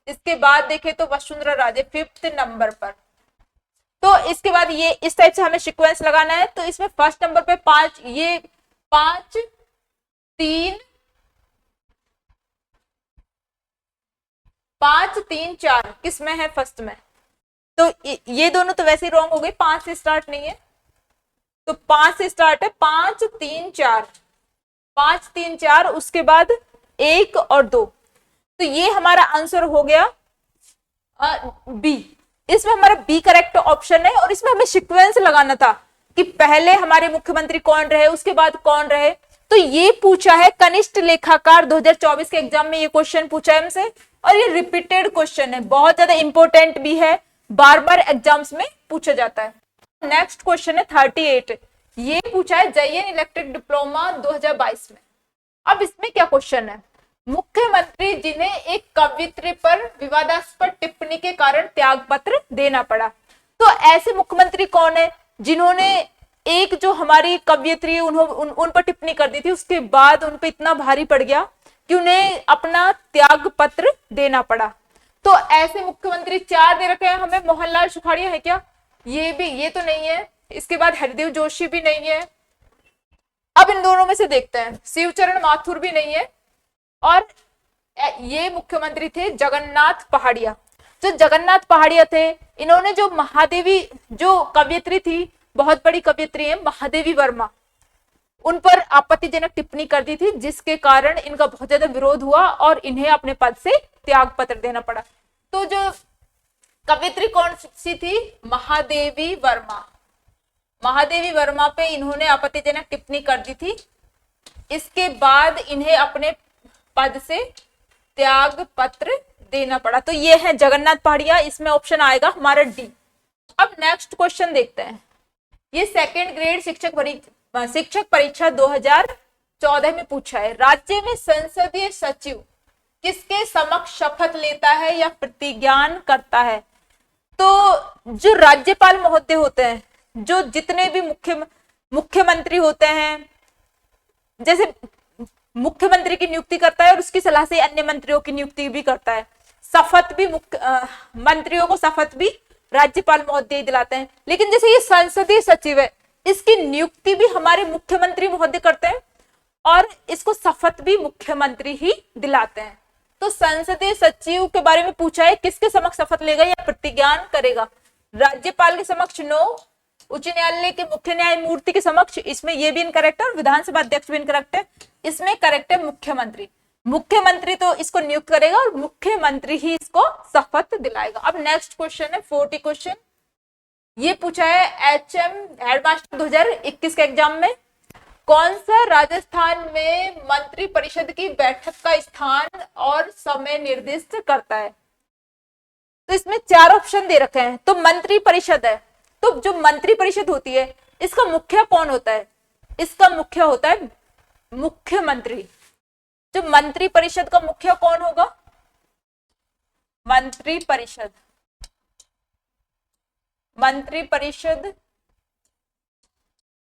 इसके बाद देखें तो वसुंधरा राजे 5th नंबर पर। तो इसके बाद ये इस टाइप से हमें सीक्वेंस लगाना है। तो इसमें फर्स्ट नंबर पे 5, ये 5 3 4 किस में है? फर्स्ट में। तो ये दोनों तो वैसे ही रॉन्ग हो गए, 5 से स्टार्ट नहीं है, तो 5 से स्टार्ट है, 5 3 4, 5 3 4, उसके बाद 1 और 2। तो ये हमारा आंसर हो गया बी। इसमें हमारा बी करेक्ट ऑप्शन है, और इसमें हमें सीक्वेंस लगाना था कि पहले हमारे मुख्यमंत्री कौन रहे, उसके बाद कौन रहे। तो ये पूछा है कनिष्ठ लेखाकार 2024 के एग्जाम में, ये क्वेश्चन पूछा है हमसे, और ये रिपीटेड क्वेश्चन है, बहुत ज्यादा इंपॉर्टेंट भी है, बार बार एग्जाम्स में पूछा जाता है। नेक्स्ट क्वेश्चन है 38, ये पूछा है JN इलेक्ट्रिक डिप्लोमा 2022 में। अब इसमें क्या क्वेश्चन है? मुख्यमंत्री जिन्हें एक कवियत्री पर विवादास्पद टिप्पणी के कारण त्याग पत्र देना पड़ा। तो ऐसे मुख्यमंत्री कौन है जिन्होंने एक जो हमारी कवियत्री उन पर टिप्पणी कर दी थी, उसके बाद उन पर इतना भारी पड़ गया कि उन्हें अपना त्याग पत्र देना पड़ा। तो ऐसे मुख्यमंत्री 4 दे रखे हैं हमें। मोहनलाल सुखाड़िया है क्या? ये तो नहीं है। इसके बाद हरदेव जोशी भी नहीं है। अब इन दोनों में से देखते हैं, शिवचरण माथुर भी नहीं है, और ये मुख्यमंत्री थे जगन्नाथ पहाड़िया। जो जगन्नाथ पहाड़िया थे, इन्होंने जो महादेवी जो कवियत्री थी, बहुत बड़ी कवियत्री है महादेवी वर्मा, उन पर आपत्तिजनक टिप्पणी कर दी थी, जिसके कारण इनका बहुत ज्यादा विरोध हुआ और इन्हें अपने पद से त्याग पत्र देना पड़ा। तो जो कवियत्री कौन सी थी? महादेवी वर्मा। महादेवी वर्मा पे इन्होंने आपत्तिजनक टिप्पणी कर दी थी, इसके बाद इन्हें अपने पद से त्याग पत्र देना पड़ा। तो ये है जगन्नाथ पहाड़िया, इसमें ऑप्शन आएगा हमारा डी। अब नेक्स्ट क्वेश्चन देखते हैं। ये सेकंड ग्रेड शिक्षक परीक्षा 2014 में पूछा है। राज्य में संसदीय सचिव किसके समक्ष शपथ लेता है या प्रतिज्ञान करता है? तो जो राज्यपाल महोदय होते हैं, जो जितने भी मुख्यमंत्री होते हैं, जैसे मुख्यमंत्री की नियुक्ति करता है और उसकी सलाह से अन्य मंत्रियों की नियुक्ति भी करता है। शपथ भी मंत्रियों को शपथ भी राज्यपाल महोदय दिलाते हैं। लेकिन जैसे ये संसदीय सचिव है, इसकी नियुक्ति भी हमारे मुख्यमंत्री महोदय करते हैं और इसको शपथ भी मुख्यमंत्री ही दिलाते हैं। तो संसदीय सचिव के बारे में पूछा है, किसके समक्ष शपथ लेगा या प्रतिज्ञान करेगा? राज्यपाल के समक्ष नो, उच्च न्यायालय के मुख्य न्यायमूर्ति के समक्ष, इसमें ये भी इनकरेक्ट है, और विधानसभा अध्यक्ष भी इनकरेक्ट है। इसमें करेक्ट है मुख्यमंत्री। मुख्यमंत्री तो इसको नियुक्त करेगा और मुख्यमंत्री ही इसको शपथ दिलाएगा। अब नेक्स्ट क्वेश्चन है 40 क्वेश्चन। ये पूछा है HM हेडमास्टर 2021 के एग्जाम में, कौन सा राजस्थान में मंत्री परिषद की बैठक का स्थान और समय निर्दिष्ट करता है? तो इसमें 4 ऑप्शन दे रखे हैं। तो मंत्री परिषद है, तो जो मंत्री परिषद होती है इसका मुखिया कौन होता है? इसका मुखिया होता है मुख्यमंत्री। जो मंत्री परिषद का मुखिया कौन होगा? मंत्री परिषद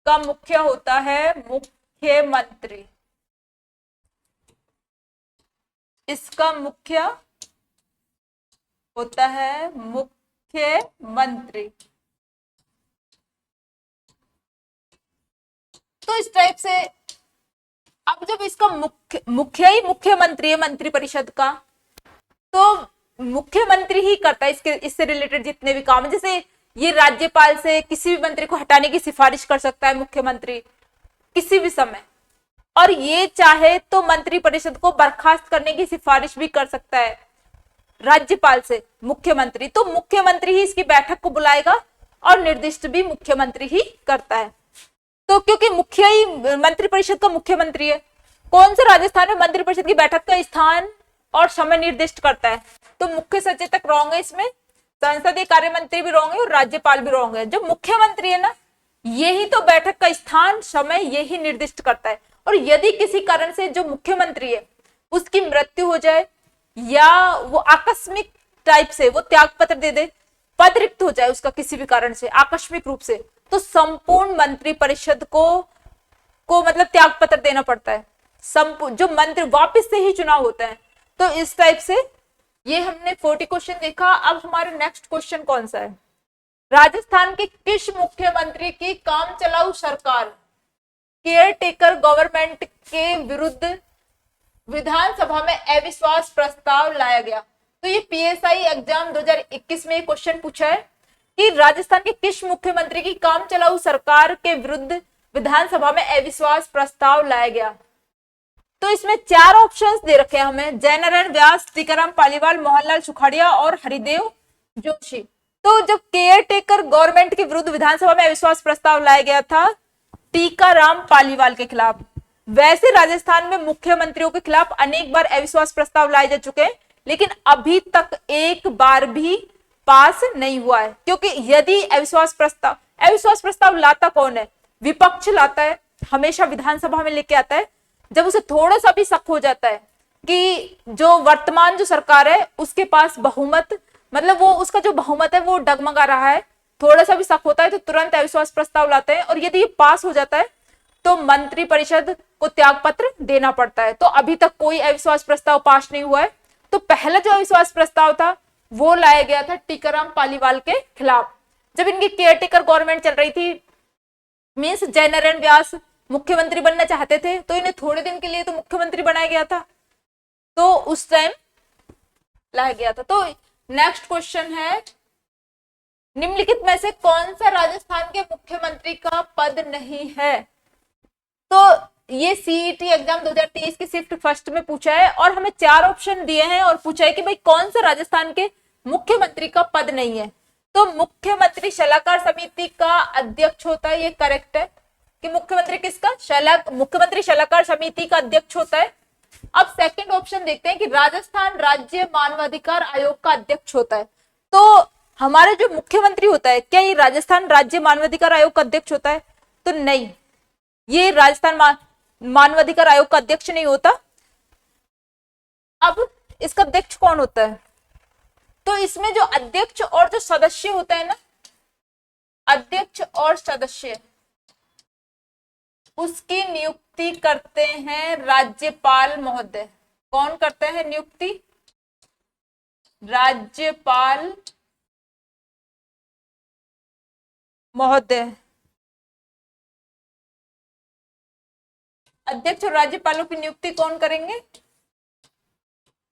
का मुख्य होता है मुख्यमंत्री। इसका मुख्य होता है मुख्यमंत्री। तो इस टाइप से अब जब इसका मुखिया ही मुख्यमंत्री है मंत्रिपरिषद का, तो मुख्यमंत्री ही करता है इससे रिलेटेड जितने भी काम है। जैसे ये राज्यपाल से किसी भी मंत्री को हटाने की सिफारिश कर सकता है मुख्यमंत्री किसी भी समय, और ये चाहे तो मंत्रिपरिषद को बर्खास्त करने की सिफारिश भी कर सकता है राज्यपाल से मुख्यमंत्री। तो मुख्यमंत्री ही इसकी बैठक को बुलाएगा और निर्दिष्ट भी मुख्यमंत्री ही करता है। तो क्योंकि मुखिया ही मंत्रिपरिषद का मुख्यमंत्री है, कौन सा राजस्थान में मंत्रिपरिषद की बैठक का स्थान और समय निर्दिष्ट करता है? तो मुख्य सचेतक रॉन्ग है इसमें, संसदीय कार्य मंत्री भी रॉन्ग है और राज्यपाल भी रॉन्ग है। जो मुख्यमंत्री है ना, यही तो बैठक का स्थान समय यही निर्दिष्ट करता है। और यदि किसी कारण से जो मुख्यमंत्री है उसकी मृत्यु हो जाए या वो आकस्मिक टाइप से वो त्याग पत्र दे दे, पद रिक्त हो जाए उसका किसी भी कारण से आकस्मिक रूप से, तो संपूर्ण मंत्रिपरिषद को मतलब त्याग पत्र देना पड़ता है। संपूर्ण जो मंत्री वापस से ही चुनाव होता है। तो इस टाइप से ये हमने 40 क्वेश्चन देखा। अब हमारा नेक्स्ट क्वेश्चन कौन सा है? राजस्थान के किस मुख्यमंत्री की काम चलाऊ सरकार केयर टेकर गवर्नमेंट के विरुद्ध विधानसभा में अविश्वास प्रस्ताव लाया गया? तो ये पीएसआई एग्जाम 2021 में क्वेश्चन पूछा है कि राजस्थान के किस मुख्यमंत्री की काम चलाऊ सरकार के विरुद्ध विधानसभा में अविश्वास प्रस्ताव लाया गया? तो इसमें 4 ऑप्शंस दे रखे हैं हमें, जयनारायण व्यास, टीकाराम पालीवाल, मोहनलाल सुखाड़िया और हरिदेव जोशी। तो जब केयर टेकर गवर्नमेंट के विरुद्ध विधानसभा में अविश्वास प्रस्ताव लाया गया था टीकाराम पालीवाल के खिलाफ। वैसे राजस्थान में मुख्यमंत्रियों के खिलाफ अनेक बार अविश्वास प्रस्ताव लाए जा चुके हैं, लेकिन अभी तक एक बार भी पास नहीं हुआ है। क्योंकि यदि अविश्वास प्रस्ताव लाता कौन है? विपक्ष लाता है, हमेशा विधानसभा में लेके आता है। जब उसे थोड़ा सा भी शक हो जाता है कि जो वर्तमान जो सरकार है उसके पास बहुमत, मतलब वो उसका जो बहुमत है वो डगमगा रहा है, थोड़ा सा भी शक होता है तो तुरंत अविश्वास प्रस्ताव लाते हैं। और यदि ये पास हो जाता है तो मंत्रिपरिषद को त्यागपत्र देना पड़ता है। तो अभी तक कोई अविश्वास प्रस्ताव पास नहीं हुआ है। तो पहला जो अविश्वास प्रस्ताव था वो लाया गया था टीकाराम पालीवाल के खिलाफ, जब इनकी केयरटेकर गवर्नमेंट चल रही थी। मीन्स जयनारायण व्यास मुख्यमंत्री बनना चाहते थे, तो इन्हें थोड़े दिन के लिए तो मुख्यमंत्री बनाया गया था, तो उस टाइम लाया गया था। तो नेक्स्ट क्वेश्चन है, निम्नलिखित में से कौन सा राजस्थान के मुख्यमंत्री का पद नहीं है? तो ये सीईटी एग्जाम 2023 की शिफ्ट फर्स्ट में पूछा है और हमें 4 ऑप्शन दिए हैं और पूछा है कि भाई कौन सा राजस्थान के मुख्यमंत्री का पद नहीं है। तो मुख्यमंत्री सलाहकार समिति का अध्यक्ष होता है, ये करेक्ट है कि मुख्यमंत्री किसका मुख्यमंत्री सलाहकार समिति का अध्यक्ष होता है। अब सेकंड ऑप्शन देखते हैं कि राजस्थान राज्य मानवाधिकार आयोग का अध्यक्ष होता है। तो हमारा जो मुख्यमंत्री होता है, क्या ये राजस्थान राज्य मानवाधिकार आयोग का अध्यक्ष होता है? तो नहीं, ये राजस्थान मानवाधिकार आयोग का अध्यक्ष नहीं होता। अब इसका अध्यक्ष कौन होता है? तो इसमें जो अध्यक्ष और जो सदस्य होता है ना, अध्यक्ष और सदस्य, उसकी नियुक्ति करते हैं राज्यपाल महोदय। कौन करते हैं नियुक्ति? राज्यपाल महोदय। अध्यक्ष और राज्यपालों की नियुक्ति कौन करेंगे?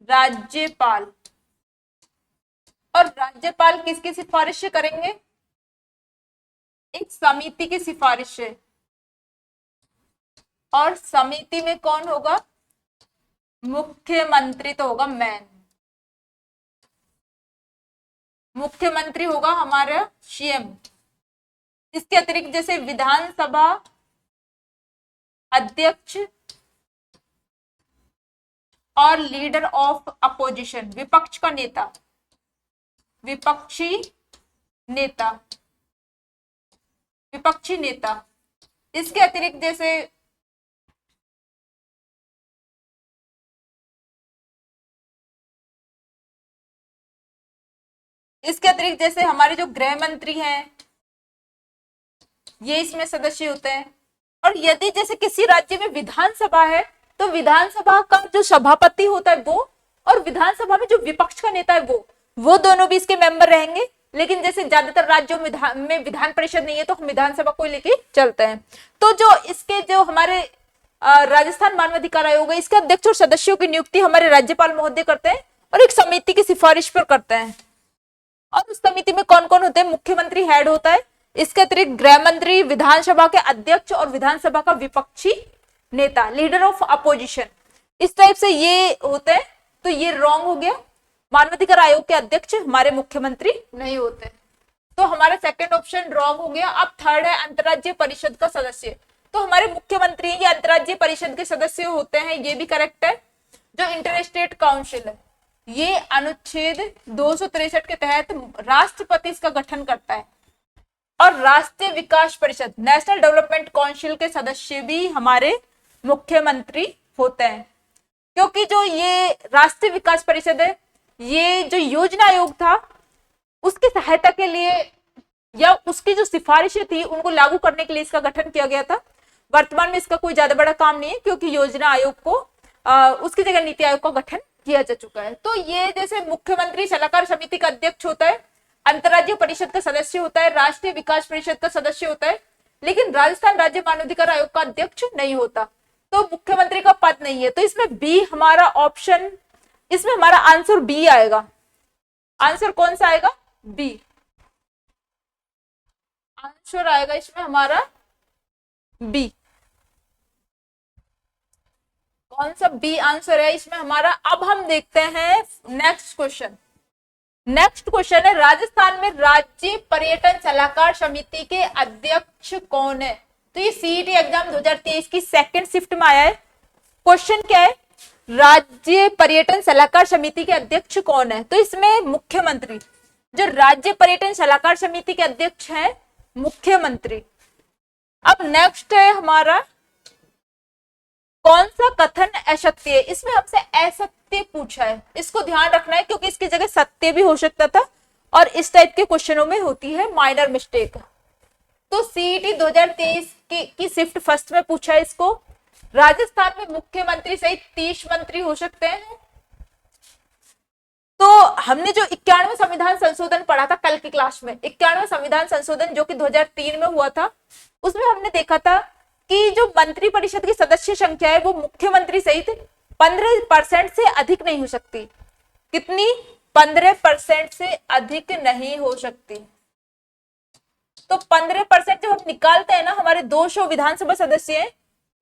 राज्यपाल। और राज्यपाल किसकी सिफारिश से करेंगे? एक समिति की सिफारिश से। और समिति में कौन होगा? मुख्यमंत्री तो होगा मैन, मुख्यमंत्री होगा हमारा सीएम। इसके अतिरिक्त जैसे विधानसभा अध्यक्ष और लीडर ऑफ अपोजिशन, विपक्ष का नेता, विपक्षी नेता, विपक्षी नेता। इसके अतिरिक्त जैसे हमारे जो गृह मंत्री हैं, ये इसमें सदस्य होते हैं। और यदि जैसे किसी राज्य में विधानसभा है तो विधानसभा का जो सभापति होता है वो, और विधानसभा में जो विपक्ष का नेता है वो दोनों भी इसके मेंबर रहेंगे। लेकिन जैसे ज्यादातर राज्यों में विधान परिषद नहीं है तो हम विधानसभा को लेके चलते हैं। तो जो इसके जो हमारे राजस्थान मानवाधिकार आयोग है, इसके अध्यक्ष और सदस्यों की नियुक्ति हमारे राज्यपाल महोदय करते हैं और एक समिति की सिफारिश पर करते हैं। और उस समिति में कौन कौन होते हैं? मुख्यमंत्री हेड होता है, इसके अतिरिक्त गृह मंत्री, विधानसभा के अध्यक्ष और विधानसभा का विपक्षी नेता, लीडर ऑफ अपोजिशन, इस टाइप से ये होते हैं। तो ये रॉन्ग हो गया। मानवाधिकार आयोग के अध्यक्ष हमारे मुख्यमंत्री नहीं होते, तो हमारा सेकंड ऑप्शन रॉन्ग हो गया। अब थर्ड है अंतर्राज्यीय परिषद का सदस्य, तो हमारे मुख्यमंत्री ये अंतर्राज्यीय परिषद के सदस्य होते हैं, ये भी करेक्ट है। जो इंटर स्टेट काउंसिल है ये अनुच्छेद 263 के तहत राष्ट्रपति इसका गठन करता है। और राष्ट्रीय विकास परिषद, नेशनल डेवलपमेंट काउंसिल के सदस्य भी हमारे मुख्यमंत्री होते हैं, क्योंकि जो ये राष्ट्रीय विकास परिषद है, ये जो योजना आयोग था उसकी सहायता के लिए या उसकी जो सिफारिशें थी उनको लागू करने के लिए इसका गठन किया गया था। वर्तमान में इसका कोई ज्यादा बड़ा काम नहीं है, क्योंकि योजना आयोग को उसकी जगह नीति आयोग का गठन किया जा चुका है। तो ये जैसे मुख्यमंत्री सलाहकार समिति का अध्यक्ष होता है, अंतर्राज्यीय परिषद का सदस्य होता है, राष्ट्रीय विकास परिषद का सदस्य होता है, लेकिन राजस्थान राज्य मानवाधिकार आयोग का अध्यक्ष नहीं होता, तो मुख्यमंत्री का पद नहीं है। तो इसमें बी हमारा ऑप्शन, इसमें हमारा आंसर बी आएगा। आंसर कौन सा आएगा? बी आंसर आएगा इसमें हमारा बी। कौन सा बी आंसर है इसमें हमारा? अब हम देखते हैं नेक्स्ट क्वेश्चन। नेक्स्ट क्वेश्चन है राजस्थान में राज्य पर्यटन सलाहकार समिति के अध्यक्ष कौन है? तो ये सीईटी एग्जाम 2023 की सेकंड शिफ्ट में आया है। क्वेश्चन क्या है? राज्य पर्यटन सलाहकार समिति के अध्यक्ष कौन है? तो इसमें मुख्यमंत्री, जो राज्य पर्यटन सलाहकार समिति के अध्यक्ष हैं मुख्यमंत्री। अब नेक्स्ट है हमारा कौन सा कथन असत्य है? इसमें हमसे असत्य पूछा है, इसको ध्यान रखना है क्योंकि इसकी जगह सत्य भी हो सकता था और इस टाइप के क्वेश्चनों में होती है माइनर मिस्टेक। तो सीईटी 2023 की शिफ्ट फर्स्ट में पूछा है इसको। राजस्थान में मुख्यमंत्री सहित 30 मंत्री हो सकते हैं। तो हमने जो 91वां संविधान संशोधन पढ़ा था कल की क्लास में, 91वां संविधान संशोधन जो कि 2003 में हुआ था, उसमें हमने देखा था कि जो मंत्री परिषद की सदस्य संख्या है वो मुख्यमंत्री सहित 15% से अधिक नहीं हो सकती। कितनी? 15% से अधिक नहीं हो सकती। तो 15% जब हम निकालते हैं ना, हमारे 200 विधानसभा सदस्य हैं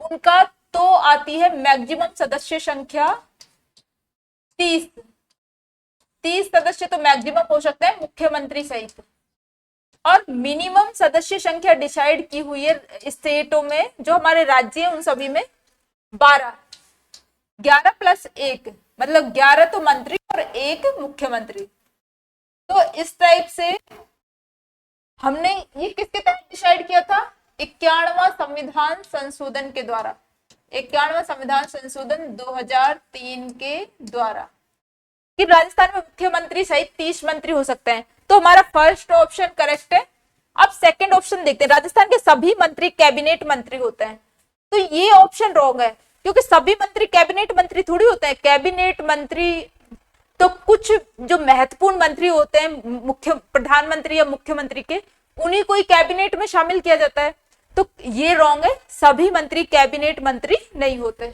उनका, तो आती है मैक्सिमम सदस्य संख्या 30 सदस्य तो मैक्सिमम हो सकते हैं मुख्यमंत्री सहित। और मिनिमम सदस्य संख्या डिसाइड की हुई है स्टेटों में, जो हमारे राज्य हैं उन सभी में 12, 11 प्लस 1 मतलब 11 तो मंत्री और 1 मुख्यमंत्री। तो इस टाइप से हमने ये किसके तहत डिसाइड किया था? 91वां संविधान संशोधन के द्वारा, 91वां संविधान संशोधन 2003 के द्वारा, कि राजस्थान में मुख्यमंत्री सहित 30 मंत्री हो सकते हैं। तो हमारा फर्स्ट ऑप्शन करेक्ट है। अब सेकंड ऑप्शन देखते हैं। राजस्थान के सभी मंत्री कैबिनेट मंत्री होते हैं, तो ये ऑप्शन रॉन्ग है, क्योंकि सभी मंत्री कैबिनेट मंत्री थोड़ी होते हैं। कैबिनेट मंत्री तो कुछ जो महत्वपूर्ण मंत्री होते हैं, मुख्य प्रधानमंत्री या मुख्यमंत्री के, उन्हीं को ही कैबिनेट में शामिल किया जाता है। तो ये रॉन्ग है, सभी मंत्री कैबिनेट मंत्री नहीं होते।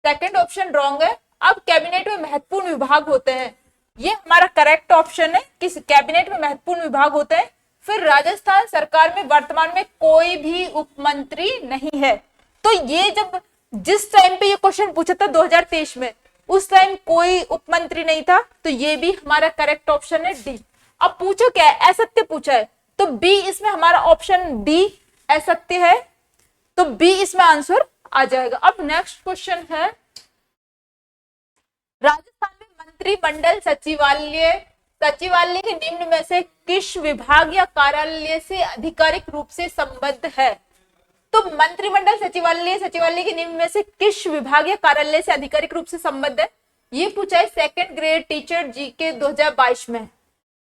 सेकंड ऑप्शन रॉन्ग है। अब कैबिनेट में महत्वपूर्ण विभाग होते हैं, ये हमारा करेक्ट ऑप्शन है कि कैबिनेट में महत्वपूर्ण विभाग होते हैं। फिर राजस्थान सरकार में वर्तमान में कोई भी उपमंत्री नहीं है। तो ये जब जिस टाइम पे ये क्वेश्चन पूछा था 2023 में, उस टाइम कोई उपमंत्री नहीं था, तो ये भी हमारा करेक्ट ऑप्शन है डी। अब पूछो क्या है? असत्य पूछा है, तो बी इसमें हमारा ऑप्शन डी असत्य है, तो बी इसमें आंसर आ जाएगा। अब नेक्स्ट क्वेश्चन है राजस्थान में मंत्रिमंडल सचिवालय के निम्न में से किस विभाग या कार्यालय से आधिकारिक रूप से संबद्ध है? तो मंत्रिमंडल सचिवालय के निम्न में से किस विभाग या कार्यालय से आधिकारिक रूप से संबद्ध है? ये पूछा है सेकंड ग्रेड टीचर जीके 2022 में।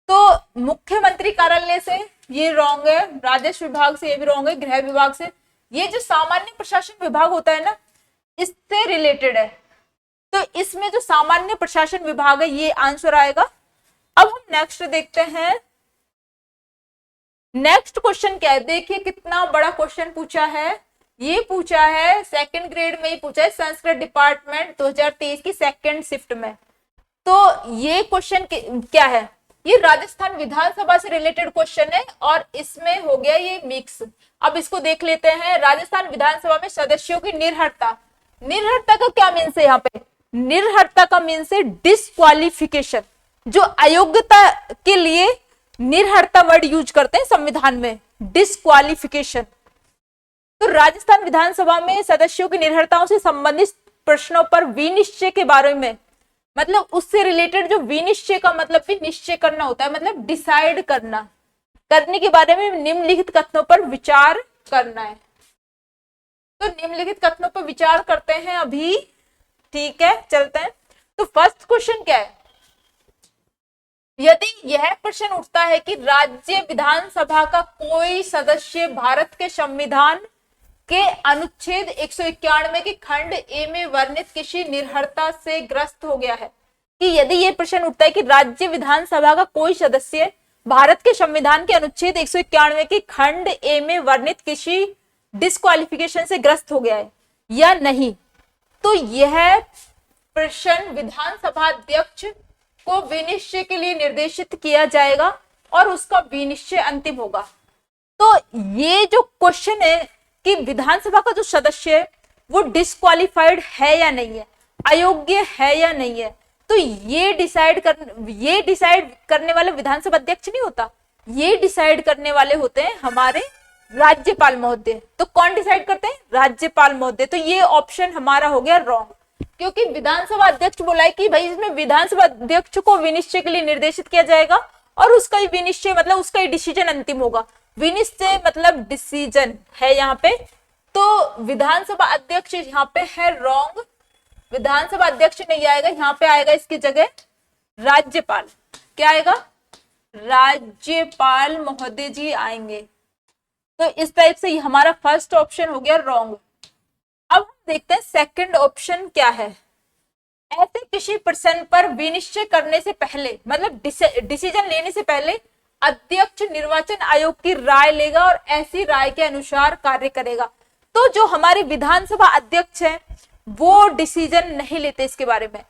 तो मुख्यमंत्री कार्यालय से, ये रॉन्ग है। राजस्व विभाग से ये भी रॉन्ग है। गृह विभाग से, ये जो सामान्य प्रशासन विभाग होता है ना, इससे रिलेटेड है। तो इसमें जो सामान्य प्रशासन विभाग है ये आंसर आएगा। अब हम नेक्स्ट देखते हैं। नेक्स्ट क्वेश्चन क्या है, देखिए कितना बड़ा क्वेश्चन पूछा है। ये पूछा है सेकंड ग्रेड में ही पूछा है, संस्कृत डिपार्टमेंट 2023 की सेकंड शिफ्ट में। तो ये क्वेश्चन क्या है, ये राजस्थान विधानसभा से रिलेटेड क्वेश्चन है और इसमें हो गया ये मिक्स। अब इसको देख लेते हैं। राजस्थान विधानसभा में सदस्यों की निर्हरता, निर्हरता का क्या मीन्स है यहाँ पे, निर्हरता का मीन्स है डिस्क्वालिफिकेशन। जो अयोग्यता के लिए निर्हरता वर्ड यूज करते हैं संविधान में, डिस्क्वालिफिकेशन। तो राजस्थान विधानसभा में सदस्यों की निर्हरताओं से संबंधित प्रश्नों पर विनिश्चय के बारे में, मतलब उससे रिलेटेड जो विनिश्चय का मतलब भी निश्चय करना होता है, मतलब डिसाइड करना, करने के बारे में निम्नलिखित कथनों पर विचार करना है। तो निम्नलिखित कथनों पर विचार करते हैं अभी, ठीक है, चलते हैं। तो फर्स्ट क्वेश्चन क्या है, यदि यह प्रश्न उठता है कि राज्य विधानसभा का कोई सदस्य भारत के संविधान के अनुच्छेद 191 के खंड ए में वर्णित किसी निर्हरता से ग्रस्त हो गया है, कि यदि यह प्रश्न उठता है कि राज्य विधानसभा का कोई सदस्य भारत के संविधान के अनुच्छेद 191 के खंड ए में वर्णित किसी डिस्क्वालिफिकेशन से ग्रस्त हो गया है या नहीं, तो यह प्रश्न विधानसभा अध्यक्ष को विनिश्चय के लिए निर्देशित किया जाएगा और उसका विनिश्चय अंतिम होगा। तो ये जो क्वेश्चन है कि विधानसभा का जो सदस्य है वो डिस्क्वालिफाइड है या नहीं है, अयोग्य है या नहीं है, तो ये डिसाइड करने वाले विधानसभा अध्यक्ष नहीं होता, ये डिसाइड करने वाले होते हैं हमारे राज्यपाल महोदय। तो कौन डिसाइड करते हैं, राज्यपाल महोदय। तो ये ऑप्शन हमारा हो गया रॉन्ग, क्योंकि विधानसभा अध्यक्ष बोला है कि भाई इसमें विधानसभा अध्यक्ष को विनिश्चय के लिए निर्देशित किया जाएगा और उसका ही विनिश्चय मतलब उसका ही डिसीजन अंतिम होगा। विनिश्चय मतलब डिसीजन है यहाँ पे, तो विधानसभा अध्यक्ष यहाँ पे है रॉन्ग। विधानसभा अध्यक्ष नहीं आएगा, यहाँ पे आएगा इसकी जगह राज्यपाल। क्या आएगा, राज्यपाल महोदय जी आएंगे। तो इस टाइप से हमारा फर्स्ट ऑप्शन हो गया रॉन्ग। अब हम देखते हैं सेकंड ऑप्शन क्या है। ऐसे किसी प्रश्न पर विनिश्चय करने से पहले, मतलब डिसीजन लेने से पहले अध्यक्ष निर्वाचन आयोग की राय लेगा और ऐसी राय के अनुसार कार्य करेगा। तो जो हमारे विधानसभा अध्यक्ष हैं वो डिसीजन नहीं लेते इसके बारे में,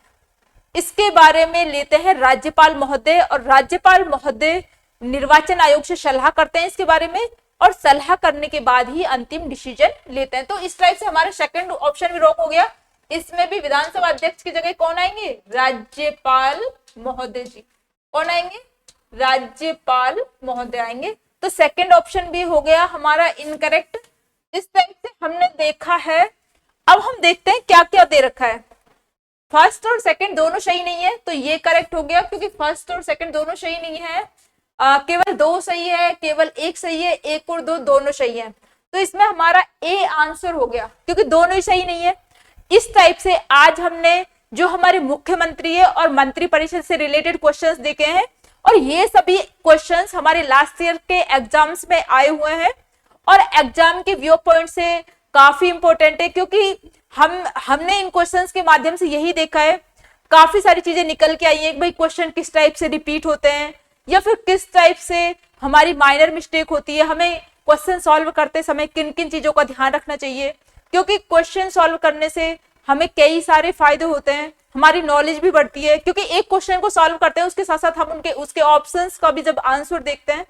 इसके बारे में लेते हैं राज्यपाल महोदय, और राज्यपाल महोदय निर्वाचन आयोग से सलाह करते हैं इसके बारे में और सलाह करने के बाद ही अंतिम डिसीजन लेते हैं। तो इस टाइप से हमारा सेकंड ऑप्शन भी रॉन्ग हो गया। इसमें भी विधानसभा अध्यक्ष की जगह कौन आएंगे, राज्यपाल महोदय जी। कौन आएंगे, राज्यपाल महोदय आएंगे। तो सेकंड ऑप्शन भी हो गया हमारा इनकरेक्ट। इस टाइप से हमने देखा है। अब हम देखते हैं क्या क्या दे रखा है। फर्स्ट और सेकंड दोनों सही नहीं है, तो ये करेक्ट हो गया, क्योंकि फर्स्ट और सेकंड दोनों सही नहीं है। केवल दो सही है, केवल एक सही है, एक और दो दोनों सही है। तो इसमें हमारा ए आंसर हो गया, क्योंकि दोनों ही सही नहीं है। इस टाइप से आज हमने जो हमारे मुख्यमंत्री है और मंत्री परिषद से रिलेटेड क्वेश्चंस देखे हैं, और ये सभी क्वेश्चंस हमारे लास्ट ईयर के एग्जाम्स में आए हुए हैं और एग्जाम के व्यू पॉइंट से काफी इंपॉर्टेंट है, क्योंकि हमने इन क्वेश्चंस के माध्यम से यही देखा है, काफी सारी चीजें निकल के आई है कि भाई क्वेश्चन किस टाइप से रिपीट होते हैं या फिर किस टाइप से हमारी माइनर मिस्टेक होती है, हमें क्वेश्चन सॉल्व करते समय किन किन चीजों का ध्यान रखना चाहिए। क्योंकि क्वेश्चन सॉल्व करने से हमें कई सारे फायदे होते हैं, हमारी नॉलेज भी बढ़ती है, क्योंकि एक क्वेश्चन को सॉल्व करते हैं उसके साथ साथ हम उसके ऑप्शंस का भी जब आंसर देखते हैं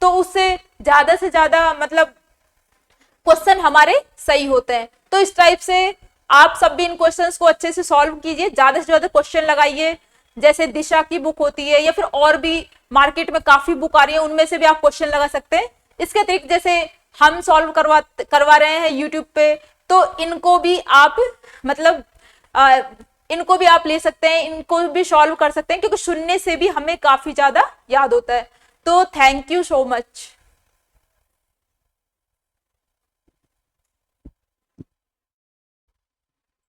तो उससे से ज्यादा मतलब क्वेश्चन हमारे सही होते हैं। तो इस टाइप से आप सब भी इन क्वेश्चंस को अच्छे से सॉल्व कीजिए, ज्यादा से ज्यादा क्वेश्चन लगाइए। जैसे दिशा की बुक होती है या फिर और भी मार्केट में काफी बुक आ रही है, उनमें से भी आप क्वेश्चन लगा सकते हैं। इसके अतिरिक्त जैसे हम सॉल्व करवा रहे हैं यूट्यूब पे, तो इनको भी आप मतलब इनको भी आप ले सकते हैं, इनको भी सॉल्व कर सकते हैं, क्योंकि सुनने से भी हमें काफी ज्यादा याद होता है। तो थैंक यू सो मच।